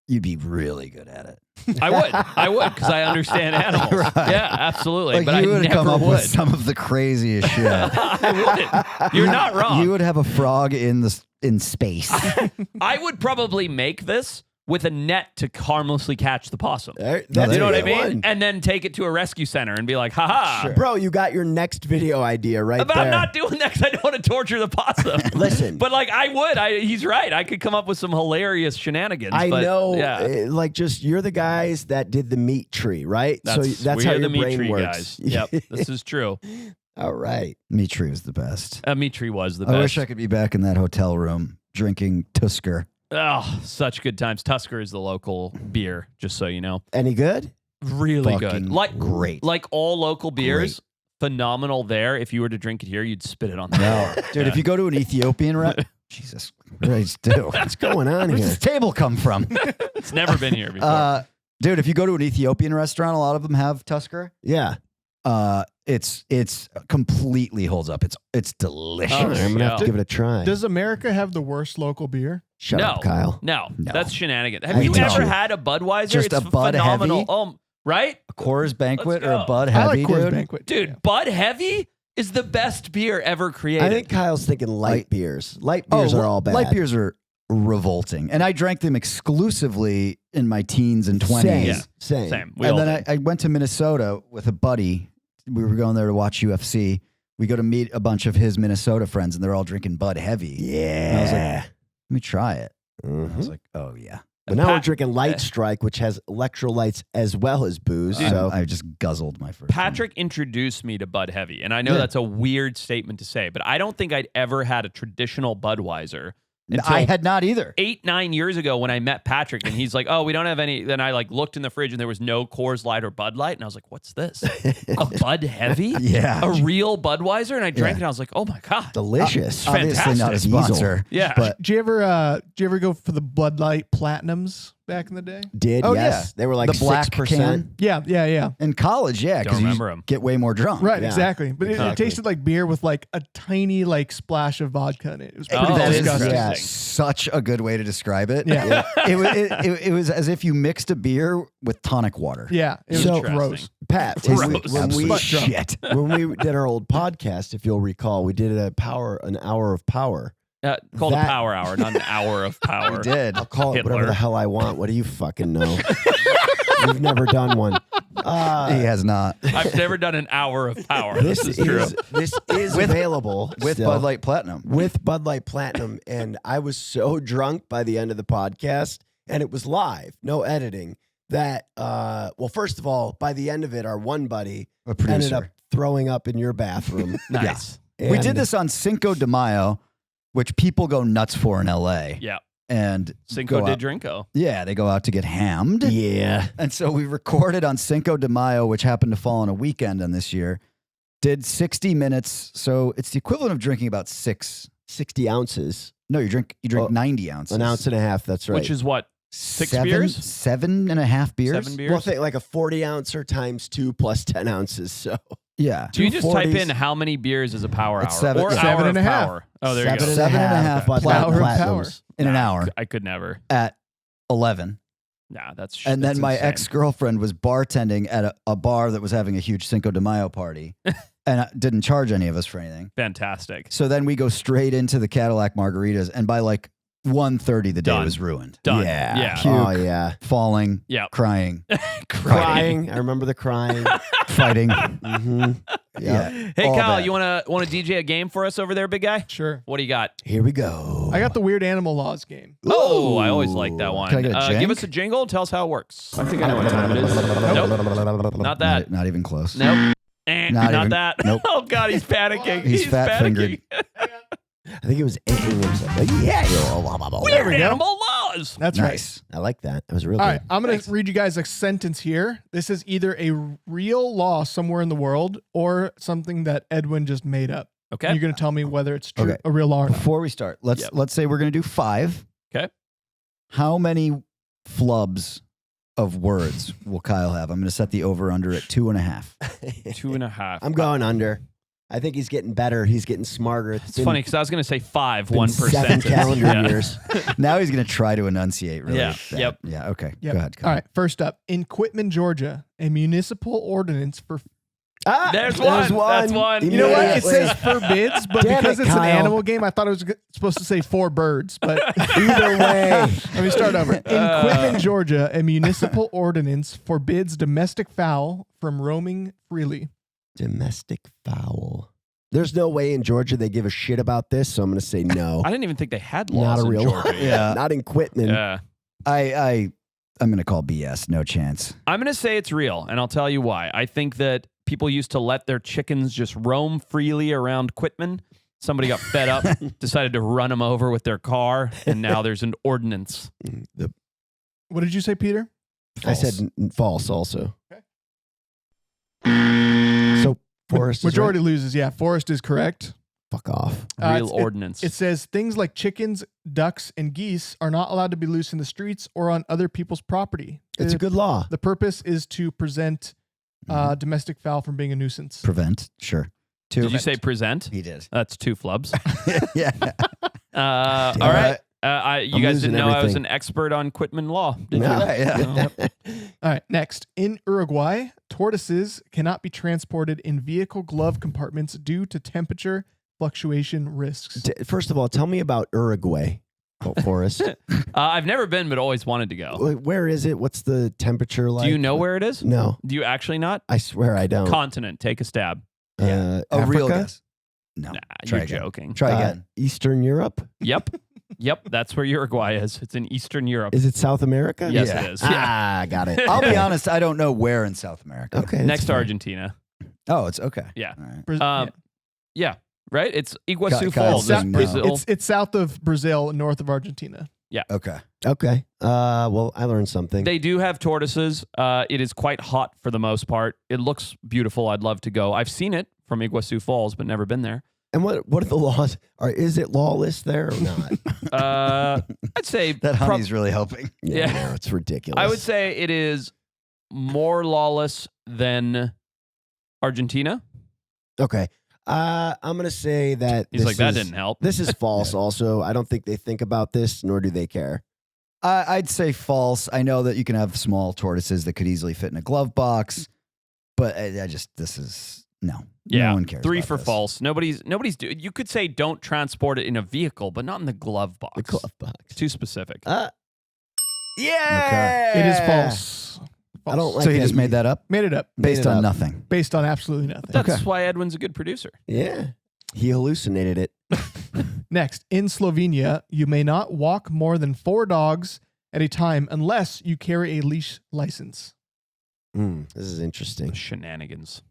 you'd be really good at it. I would because I understand animals. Right. Yeah, absolutely. Like but you I would never come up would. with some of the craziest shit. I wouldn't. You're not wrong. You would have a frog in space. I would probably make this with a net to harmlessly catch the possum. That's there You know what I you mean? one. And then take it to a rescue center and be like, haha. Bro, you got your next video idea right But there. I'm not doing that because I don't want to torture the possum. Listen. But like I would. He's right. I could come up with some hilarious shenanigans. I but, know, Yeah. like just you're the guys that did the meat tree, right? That's how we're your the meat brain tree works. guys. Yep, this is true. All right. Mitri was the best. Meat tree was the I best. wish I could be back in that hotel room drinking Tusker. Oh, such good times. Tusker is the local beer, just so you know. Any good? Really Fucking good. Like great. Like all local beers, phenomenal there. If you were to drink it here, you'd spit it on the floor. Dude, if you go to an Ethiopian Jesus Christ, dude. What's going on Where's here? this table come from? It's never been here before. Dude, if you go to an Ethiopian restaurant, a lot of them have Tusker. Yeah. It's completely holds up. It's delicious. All right, I'm gonna have to Yeah. give it a try. Does America have the worst local beer? Shut no, up, Kyle. No, No. that's shenanigans. I Have you don't. ever had a Budweiser? Just it's a Bud phenomenal. Heavy? Right? A Coors Banquet Let's or a go. Bud I Heavy, like Coors dude. Banquet. Dude, Bud Heavy is the best beer ever created. I think Kyle's thinking light Like- beers. Light beers are all bad. Light beers are revolting, and I drank them exclusively in my teens and 20s. Same. Yeah. Same. Same. We And all then did. I went to Minnesota with a buddy. We were going there to watch UFC. We go to meet a bunch of his Minnesota friends, and they're all drinking Bud Heavy. Yeah. And I was like, let me try it. Mhm. I was like, oh, yeah. But now we're Pat- drinking Light Strike, which has electrolytes as well as booze. So I just guzzled my first Patrick introduced me to Bud Heavy, and I know Yeah. that's a weird statement to say, but I don't think I'd ever had a traditional Budweiser one. until I had not either. 8-9 years ago when I met Patrick, and he's like, "Oh, we don't have any." Then I like looked in the fridge, and there was no Coors Light or Bud Light, and I was like, "What's this? A Bud Heavy? Yeah. A real Budweiser?" And I drank it, and I was like, "Oh my god, delicious. Uh, Obviously not a fantastic. sponsor. yeah." But Do you ever go for the Bud Light Platinums? back in the day? Did Oh, yes, they were like The black 6%. can. Yeah. In college, yeah, Don't because you remember 'em. get way more drunk. Right, Yeah, exactly. But it exactly. tasted like beer with like a tiny like splash of vodka in it. It was pretty Oh, That is disgusting. yeah. such a good way to describe it. Yeah. It was as if you mixed a beer with tonic water. Yeah, it was So- gross. Pat, Tastes when like Gross. absolute we shit. when we did our old podcast, if you'll recall, we did an hour of power. Called That- a power hour, not an hour of power. We did. I'll call it whatever Hitler. the hell I want. What do you fucking know? We've never done one. He has not. I've never done an hour of power. This This is true. is With- available With still. Bud Light Platinum. With Bud Light Platinum, and I was so drunk by the end of the podcast, and it was live, no editing. That well, first of all, by the end of it, our one buddy A ended up producer. throwing up in your bathroom. Nice. We did And- this on Cinco de Mayo, which people go nuts for in LA. Yeah. And Cinco go de out- Drinko. Yeah, they go out to get hammed. Yeah, And so we recorded on Cinco de Mayo, which happened to fall on a weekend on this year. Did 60 minutes. So it's the equivalent of drinking about 60 ounces, No, you drink Oh, 90 ounces. an ounce and a half. That's right. Which is what? Six Seven- beers? 7.5 beers. 7 beers? well, think like a 40 ouncer times 2 plus 10 ounces. So Yeah. Do you just type 240s. in how many beers is a power It's hour? seven- or yeah. hour Seven and of a half. power? Oh, there you go. 7.5 Bud Light Power of power. Platinums. In an hour I could never. at 11. Nah, that's And that's then my insane. ex-girlfriend was bartending at a bar that was having a huge Cinco de Mayo party and didn't charge any of us for anything. Fantastic. So then we go straight into the Cadillac margaritas, and by like 1:30 the day Done. was ruined. Done. Yeah. Yeah. Puke. Oh yeah. Falling, Yeah. crying, Crying. I remember the crying. fighting. hmm Yeah. Hey, All Kyle, that. you want to DJ a game for us over there, big guy? Sure. What do you got? Here we go. I got the weird animal laws game. Oh, I always like that one. Can I get a Give jank? us a jingle. Tell us how it works. I think I know what time it is. Nope. Not that. Not even close. Nope. Not even- that. nope. Oh, God, he's panicking. He's fat-fingered. panicking. I think it was anchoring himself. Like, yeah. Weird we go. animal laws. That's right. Nice. I like that. That was real All good. right, I'm going to read you guys a sentence here. This is either a real law somewhere in the world or something that Edwin just made up. Okay. You're going to tell me whether it's true, Okay. a real law or not. Before we start, Yep. let's say we're going to do 5. Okay. How many flubs of words will Kyle have? I'm going to set the over/under at 2.5. 2.5. I'm going under. I think he's getting better. He's getting smarter. It's funny because I was going to say 5, been 1%. 7 calendar Yeah. years. Now he's going to try to enunciate. Really. Yeah. bad. Yep. Yeah. Okay. Yep. Go ahead. Kyle. All right, first up, in Quitman, Georgia, a municipal ordinance for Ah, There's one. That's one. you know what? It Immediately. says forbids, but Damn because it, it's an Kyle. animal game, I thought it was supposed to say 4 birds. But Either way. let me start over. In Quitman, Georgia, a municipal ordinance forbids domestic fowl from roaming freely. Domestic fowl. There's no way in Georgia they give a shit about this, so I'm going to say no. I didn't even think they had Not laws a in real Georgia. Yeah. Not in Quitman. Yeah. I'm going to call BS. No chance. I'm going to say it's real, and I'll tell you why. I think that people used to let their chickens just roam freely around Quitman. Somebody got fed up, decided to run them over with their car, and now there's an ordinance. What did you say, Peter? I said false also. Okay. So Forrest is Majority right? loses. Yeah, Forrest is correct. Fuck off. Real It ordinance. says things like chickens, ducks, and geese are not allowed to be loose in the streets or on other people's property. It's a good law. The purpose is to prevent domestic fowl from being a nuisance. Prevent. Sure. 2. Did you say present? He did. That's 2 flubs. Yeah. All right. You I'm guys losing didn't know I was everything. an expert on Quitman law, did No. you? Right, yeah. All right, next. In Uruguay, tortoises cannot be transported in vehicle glove compartments due to temperature fluctuation risks. First of all, tell me about Uruguay, Forrest. I've never been, but always wanted to go. Where is it? What's the temperature like? Do you know where it is? No, Do you actually not? I swear I don't. Continent. Take a stab. A real Africa? guess. No. Nah, Try you're again. joking. Try again. Eastern Europe? Yep. Yep. That's where Uruguay is. It's in Eastern Europe. Is it South America? Yes, Yeah. it is. Yeah. Ah, got it. I'll be honest. I don't know where in South America. Okay. that's Next to fine. Argentina. Oh, it's okay. Yeah. All right. Bra- Yeah. Right? It's Iguazu Kyle Falls, doesn't know. Brazil. it's south of Brazil, north of Argentina. Okay. Okay. Well, I learned something. They do have tortoises. It is quite hot for the most part. It looks beautiful. I'd love to go. I've seen it from Iguazu Falls, but never been there. And what are the laws? Is it lawless there or not? I'd say That honey's really helping. Yeah. No, it's ridiculous. I would say it is more lawless than Argentina. Okay. I'm gonna say that He's this like, that is- didn't help. This is false. Also, I don't think they think about this, nor do they care. I'd say false. I know that you can have small tortoises that could easily fit in a glove box, but this is no. Yeah, No one cares. 3 about for this. false. Nobody's. You could say don't transport it in a vehicle, but not in the glove box. The glove box. Too specific. Yeah. It is false. I don't like So he that just you- made that up Made it up based it on up. nothing. based on absolutely nothing. That's why Edwin's a good producer. Yeah. He hallucinated it. Next, in Slovenia, you may not walk more than 4 dogs at a time unless you carry a leash license. This is interesting. Shenanigans.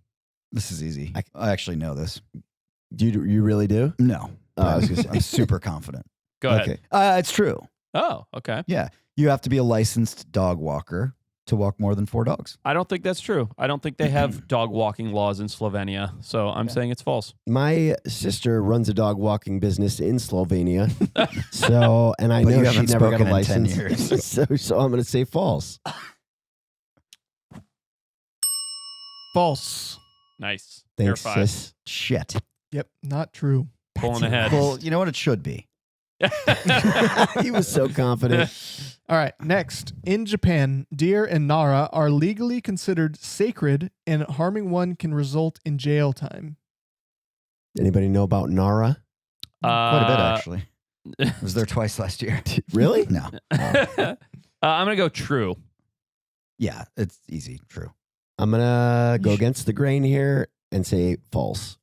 This is easy. I- I actually know this. You really do? No, Oh, I was gonna say. I'm super confident. Go ahead. Okay. It's true. Oh, okay. Yeah, you have to be a licensed dog walker to walk more than 4 dogs. I don't think that's true. I don't think they have dog walking laws in Slovenia, so I'm saying it's false. My sister runs a dog walking business in Slovenia. And I But you know she haven't never got a spoken in 10 license. years. so I'm going to say false. False. Nice. You're Thanks, 5. sis. Shit. Yep, not true. Pulling ahead. Well, you know what it should be. He was so confident. All right, next. In Japan, deer and Nara are legally considered sacred, and harming one can result in jail time. Anybody know about Nara? Quite a bit, actually. I was there twice last year. Really? No. I'm going to go true. Yeah, it's easy. True. I'm going to go against the grain here and say false.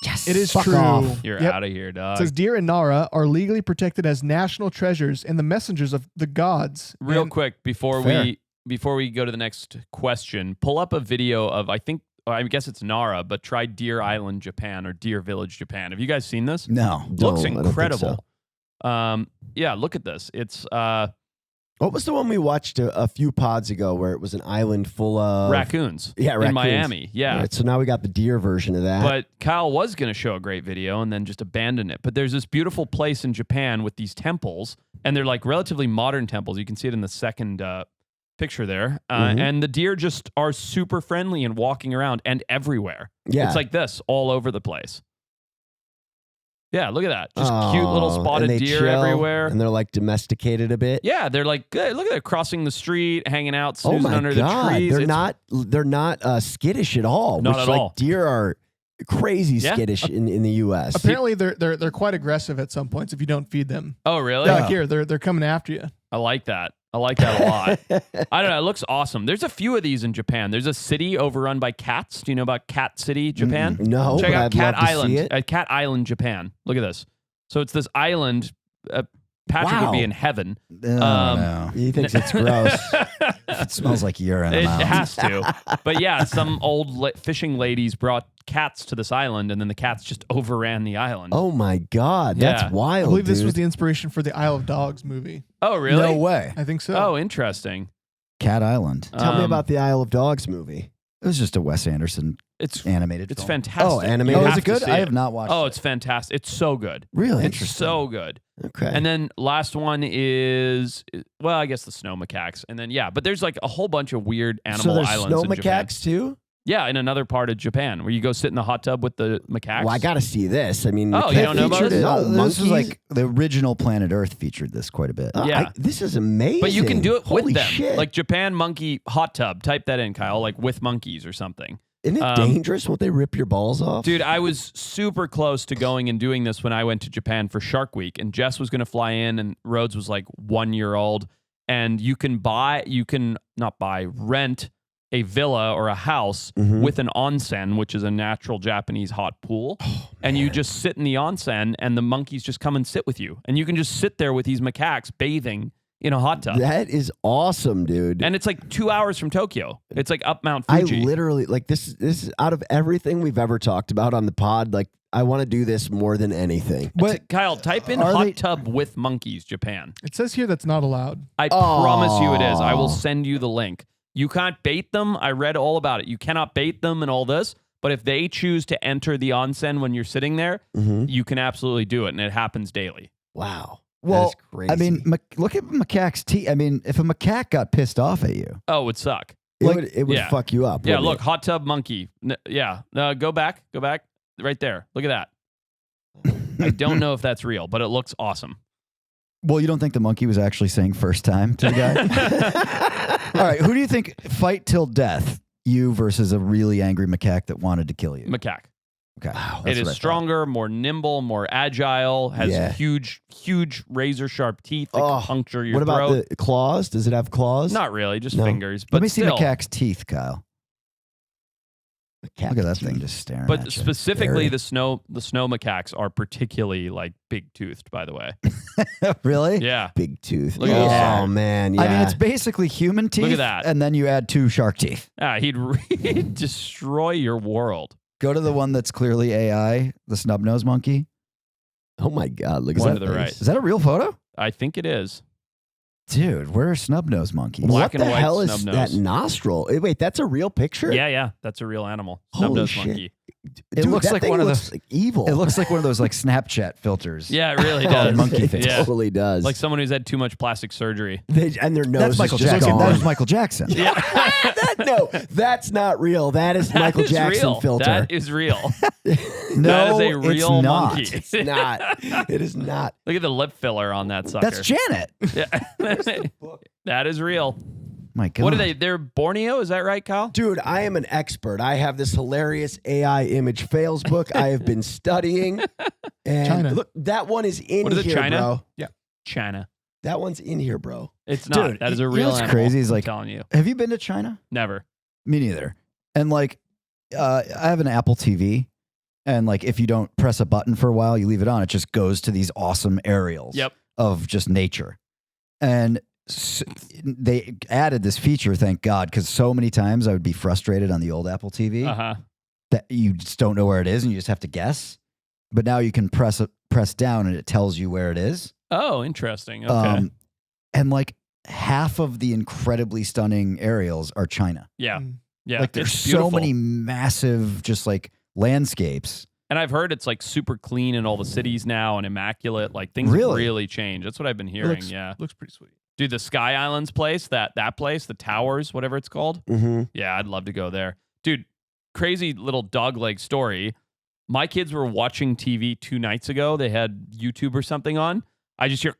Yes. It is Fuck true. off. You're Yep. out of here, dog. It says deer and Nara are legally protected as national treasures and the messengers of the gods. Real And- quick, before Fair. we go to the next question, pull up a video of, I guess it's Nara, but try Deer Island, Japan, or Deer Village, Japan. Have you guys seen this? No. Looks I don't think incredible. so. Yeah, look at this. It's What was the one we watched a few pods ago where it was an island full of raccoons. Yeah, in raccoons. Miami. Yeah. All right, so now we got the deer version of that. But Kyle was going to show a great video and then just abandoned it. But there's this beautiful place in Japan with these temples, and they're like relatively modern temples. You can see it in the second picture there. And the deer just are super friendly and walking around and everywhere. yeah. It's like this all over the place. Yeah, look at that. Just cute little Oh, spotted and they deer chill, everywhere. And they're like domesticated a bit. Yeah, they're like, good. Look at that, crossing the street, hanging out, Oh snoozing my under God. the trees. They're not skittish at all. Not which at like all. deer are crazy Yeah. skittish in the US. Apparently, they're quite aggressive at some points if you don't feed them. Oh, really? Like here, they're coming after you. I like that. I like that a lot. I don't know. It looks awesome. There's a few of these in Japan. There's a city overrun by cats. Do you know about Cat City, Japan? No, Check but out I'd Cat love to Island. see it. Cat Island, Japan. Look at this. So it's this island. Patrick would Wow. be in heaven. No. He thinks it's gross. It smells like urine. It I'm out. has to. But yeah, some old fishing ladies brought cats to this island, and then the cats just overran the island. Oh my God, that's Yeah. wild. I believe this dude. was the inspiration for the Isle of Dogs movie. Oh, really? No way. I think so. Oh, interesting. Cat Island. Tell me about the Isle of Dogs movie. It was just a Wes Anderson It's animated it's film. fantastic. Oh, animated. You Oh, have is it to good? see I it. have not watched Oh, it. it's fantastic. It's so good. Really It's interesting. so good. Okay. And then last one is, well, I guess the snow macaques. And then, yeah, but there's like a whole bunch of weird so animal there's islands snow in Japan. macaques too? Yeah, in another part of Japan where you go sit in the hot tub with the macaques. Well, I got to see this. I mean, Oh, you don't know about featured this? it? No, Oh, this was monkeys? like the original Planet Earth featured this quite a bit. Yeah. this is amazing. But you can do it Holy with them. Shit. Like Japan monkey hot tub. Type that in, Kyle, like with monkeys or something. Isn't it dangerous? Won't they rip your balls off? Dude, I was super close to going and doing this when I went to Japan for Shark Week, and Jess was going to fly in, and Rhodes was like 1 year old, and rent a villa or a house with an onsen, which is a natural Japanese hot pool, and you just sit in the onsen, and the monkeys just come and sit with you, and you can just sit there with these macaques bathing in a hot tub. That is awesome, dude. And it's like 2 hours from Tokyo. It's like up Mount I Fuji. literally like this is out of everything we've ever talked about on the pod. Like, I want to do this more than anything. But Kyle, type in Are hot they- tub with monkeys, Japan. It says here that's not allowed. I promise you it is. I will Oh. send you the link. You can't bait them. I read all about it. You cannot bait them and all this, But if they choose to enter the onsen when you're sitting there, Mhm. you can absolutely do it, and it happens daily. Wow. Well, that is crazy. I mean, look at macaque's teeth. I mean, if a macaque got pissed off at you, Oh, it would suck. it would yeah. fuck you up. Yeah, wouldn't look, it? hot tub monkey. Yeah, go back, right there. Look at that. I don't know if that's real, but it looks awesome. well, you don't think the monkey was actually saying first time to the guy? All right, who do you think fight till death? You versus a really angry macaque that wanted to kill you. Macaque. Okay, Wow. that's It what I is thought. stronger, more nimble, more agile, has Yeah. huge razor sharp teeth that Oh, can puncture your What about throat. the claws? Does it have claws? Not really, just No. fingers. But Let me see still, macaque's teeth, Kyle. Cat Look at that teeth. thing just staring But at you. specifically, Scary. the snow macaques are particularly like big toothed. By the way, Really? yeah. Big tooth. Look at oh this. man, yeah. I mean, it's basically human teeth. at that. And then you add 2 shark teeth. He'd destroy your world. Go to the one that's clearly AI, the snub nose monkey. oh my god, look at One that to the right. face. Is that a real photo? I think it is. Dude, where are snub nose monkeys? Black What and the white hell is snub that nose. nostril? Wait, that's a real picture? Yeah, that's a real animal. Holy Snub-nosed shit. monkey. It Dude, looks that like thing one of looks those- like evil. It looks like one of those like Snapchat filters. Yeah, it really Oh, does. monkey It face. Yeah. totally does. Like someone who's had too much plastic surgery. And their nose That's Michael is just Jackson. gone. That was Michael Jackson. No, that's not real. That is Michael That is Jackson real. filter. That is real. No, that is a real it's not. monkey. It's not. It is not. Look at the lip filler on that sucker. That's Janet. Yeah. That is real. My God. What are they? They're Borneo, is that right, Kyle? Dude, I am an expert. I have this hilarious AI image fails book I have been studying. And China. look, that one is in What is it, here, China? bro. China. That one's in here, bro. It's not. Dude, That is a you know real what's animal. crazy is, I'm like- telling you. Have you been to China? Never. Me neither. And like, I have an Apple TV, and like, if you don't press a button for a while, you leave it on, it just goes to these awesome aerials Yep. of just nature. And they added this feature, thank God, because so many times I would be frustrated on the old Apple TV Uh-huh. that you just don't know where it is and you just have to guess. But now you can press down and it tells you where it is. Oh, interesting. Okay. And like half of the incredibly stunning aerials are China. yeah. Mm. Yeah. Like there's it's so beautiful. many massive just like landscapes. And I've heard it's like super clean in all the cities now and immaculate. Like things Really? really change. That's what I've been hearing. Yeah. Looks pretty sweet. Dude, the Sky Islands place, that place, the towers, whatever it's called. Mm-hmm. Yeah, I'd love to go there. Dude, crazy little dog leg story. My kids were watching TV 2 nights ago. They had YouTube or something on. I just hear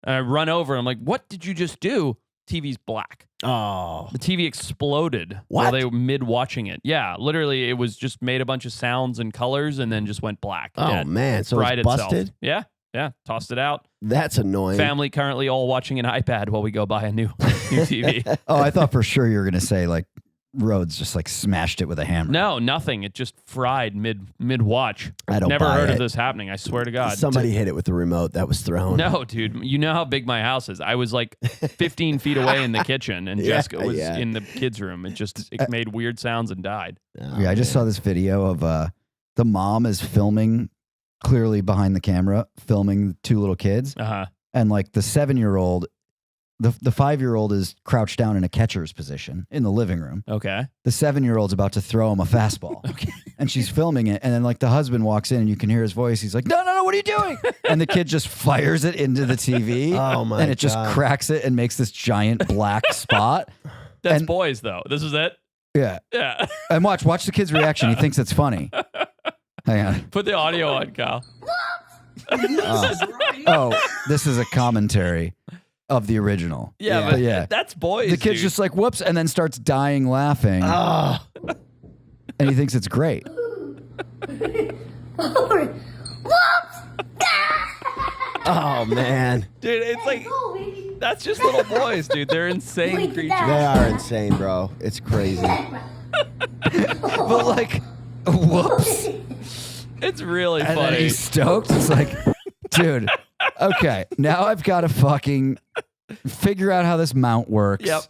and I run over. I'm like, what did you just do? TV's black. Oh. The TV exploded while What? they were mid watching it. Yeah, literally, it was just made a bunch of sounds and colors and then just went black. Oh, Dead. man. So Fried it's itself. busted? Yeah, tossed it out. That's annoying. Family currently all watching an iPad while we go buy a new TV. Oh, I thought for sure you were going to say like Rhodes just like smashed it with a hammer. No, nothing. It just fried mid watch. I don't Never buy heard it. of this happening. I swear to God. Somebody hit it with the remote that was thrown. No, dude. You know how big my house is. I was like 15 feet away in the kitchen, and Yeah, Jessica was yeah. in the kids' room. It made weird sounds and died. Oh, Yeah, I just saw this video of the mom is filming clearly behind the camera, filming the 2 little kids. Uh-huh. And like the 7-year-old, the 5-year-old is crouched down in a catcher's position in the living room. Okay. The 7-year-old's about to throw him a fastball. Okay. And she's filming it. And then like the husband walks in and you can hear his voice. He's like, no, what are you doing? And the kid just fires it into the TV. Oh, my And it just God. cracks it and makes this giant black spot. That's And- boys, though. This is it? Yeah. Yeah. And watch the kid's reaction. He thinks it's funny. Hang on. Put the audio on, Kyle. Oh, this is a commentary of the original. Yeah, But but yeah. that's boys, The kid's dude. just like, whoops, and then starts dying laughing. Oh. And he thinks it's great. Oh, man. Dude, it's like, that's just little boys, dude. They're insane creatures. They are insane, bro. It's crazy. But like, whoops. It's really And then funny. he's stoked. It's like, dude, okay, now I've got to fucking figure out how this mount works. Yep.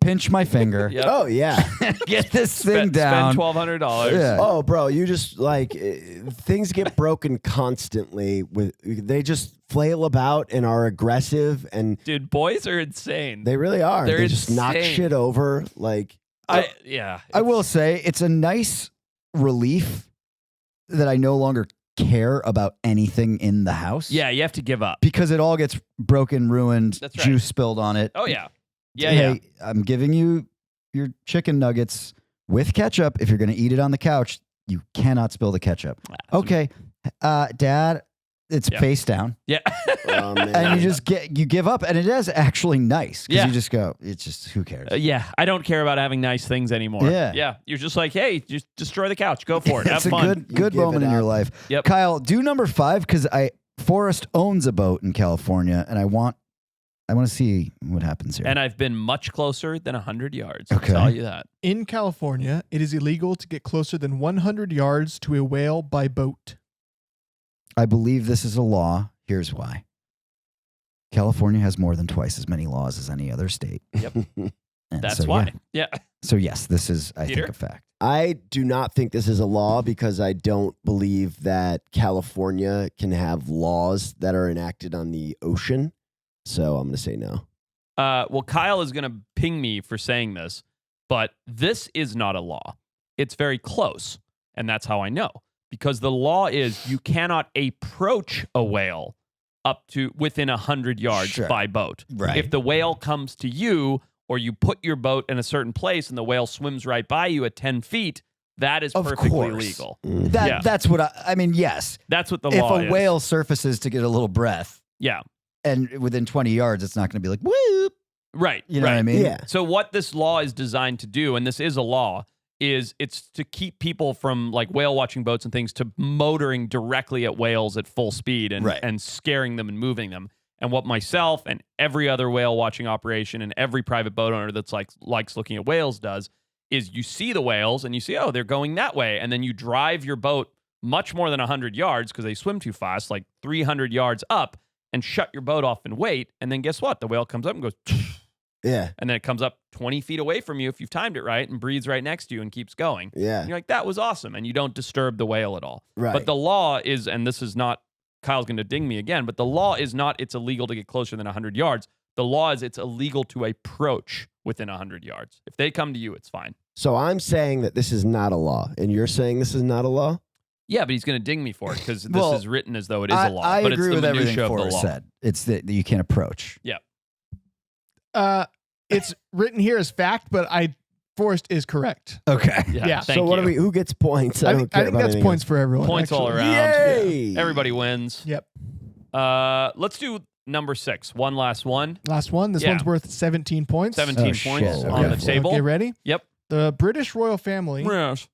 Pinch my finger. Yep. Oh, yeah. Get this thing down. Spend $1,200. Yeah. Oh, bro, you just like things get broken constantly. They just flail about and are aggressive, and Dude, boys are insane. they really are. They're They just knock insane. shit over. Like I will say it's a nice relief that I no longer care about anything in the house. Yeah, you have to give up. Because it all gets broken, ruined, That's right. juice spilled on it. Oh, yeah. Yeah, Hey, I'm giving you your chicken nuggets with ketchup. If you're going to eat it on the couch, you cannot spill the ketchup. Okay, Dad, it's face down. Yeah. Oh, man. And you give up, and it is actually nice because Yeah. you just go, it's just, who cares? Yeah, I don't care about having nice things anymore. Yeah. You're just like, hey, just destroy the couch. Go for it. Have It's a fun. good give moment it in your up. life. Yep. Kyle, do number 5 because Forrest owns a boat in California, and I want to see what happens here. And I've been much closer than 100 yards. Okay. I'll tell you that. In California, it is illegal to get closer than 100 yards to a whale by boat. I believe this is a law. Here's why. California has more than twice as many laws as any other state. Yep. And That's so, why. Yeah. So yes, this is, I Peter? think, a fact. I do not think this is a law because I don't believe that California can have laws that are enacted on the ocean. So I'm going to say no. Well, Kyle is going to ping me for saying this, but this is not a law. It's very close. And that's how I know. Because the law is you cannot approach a whale up to within 100 yards Sure. by boat. Right. If the whale comes to you or you put your boat in a certain place and the whale swims right by you at 10 feet, that is Of perfectly course. legal. That That's what I mean, yes. That's what the If law a is. whale surfaces to get a little breath, Yeah. and within 20 yards, it's not going to be like, whoop. Right. You know right. what I mean? Yeah. So what this law is designed to do, and this is a law, is it's to keep people from like whale watching boats and things to motoring directly at whales at full speed and, Right. and scaring them and moving them. And what myself and every other whale watching operation and every private boat owner that's like likes looking at whales does is you see the whales and you see, oh, they're going that way. And then you drive your boat much more than 100 yards because they swim too fast, like 300 yards up, and shut your boat off and wait. And then guess what? The whale comes up and goes, Yeah. and then it comes up 20 feet away from you if you've timed it right and breathes right next to you and keeps going. Yeah. And you're like, that was awesome. And you don't disturb the whale at all. Right. But the law is, and this is not, Kyle's going to ding me again, but the law is not it's illegal to get closer than 100 yards. The law is it's illegal to approach within 100 yards. If they come to you, it's fine. So I'm saying that this is not a law, and you're saying this is not a law? Yeah, but he's going to ding me for it because this Well, is written as though it is a law. I but agree it's with the everything minutia of the Forrest law. said. It's that you can't approach. It's written here as fact, but Forrest is correct. Okay. Yeah. Thank So what you. do we? Who gets points? I don't think, care I think about that's anything points for everyone. Points all actually. around. Yay! Everybody wins. Yep. Let's do number 6. One last one. Last one. This Yeah. one's worth 17 points. 17 Oh, points shit. on Okay. the table. Okay, ready? Yep. The British royal family Yes.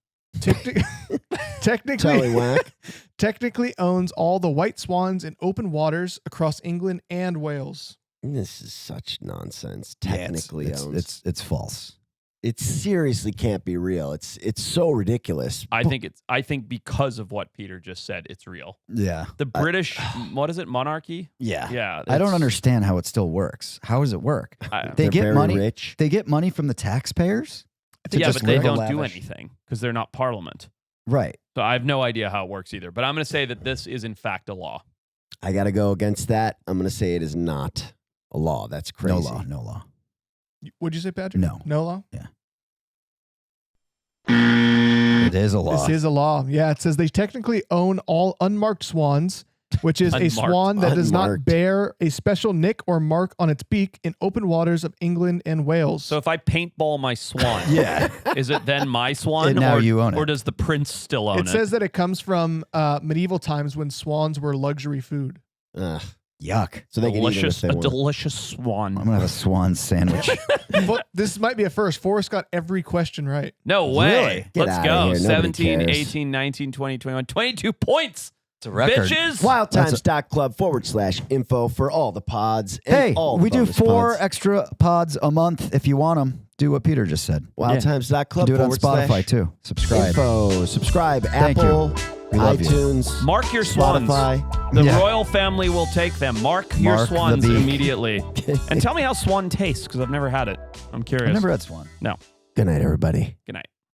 technically Tallywhack. technically owns all the white swans in open waters across England and Wales. This is such nonsense. Yeah, Technically it's, owns. it's false. It seriously can't be real. It's so ridiculous. I think because of what Peter just said, it's real. Yeah. The British, what is it, monarchy? Yeah. Yeah. I don't that's- understand how it still works. How does it work? I- They They're get very money. rich. They get money from the taxpayers. to yeah, just but they live a don't do lavish- anything because they're not parliament. Right. So I have no idea how it works either. But I'm going to say that this is in fact a law. I got to go against that. I'm going to say it is not a law. That's crazy. No law. No law. What'd you say, Patrick? No. No law? It is a law. This is a law. Yeah, it says they technically own all unmarked swans, which is a Unmarked. swan that does not Unmarked. bear a special nick or mark on its beak in open waters of England and Wales. So if I paintball my swan, Yeah. is it then my swan? And now or, you own it. Or does the prince still own it? it says that it comes from medieval times when swans were luxury food. Ugh. Yuck. So they can eat them if delicious, they a want. delicious I'm swan. gonna have a swan sandwich. But this might be a first. Forrest got every question right. No way. Really? Get Let's outta go. here. Nobody 17, cares. 18, 19, 20, 21, 22 points. It's a record. Bitches. Wildtimes.club/info for all the pods. And Hey, all the we do bonus 4 pods. extra pods a month. If you want them, do what Peter just said. Wildtimes.club. Do it on /. Spotify too. Subscribe. Info. Subscribe. Thank you. Apple. We love you. iTunes. Mark your swans. Spotify. The Yeah. royal family will take them. Mark your Mark the swans beak. immediately. And tell me how swan tastes because I've never had it. I'm curious. I've never had swan. No. Good night, everybody. Good night.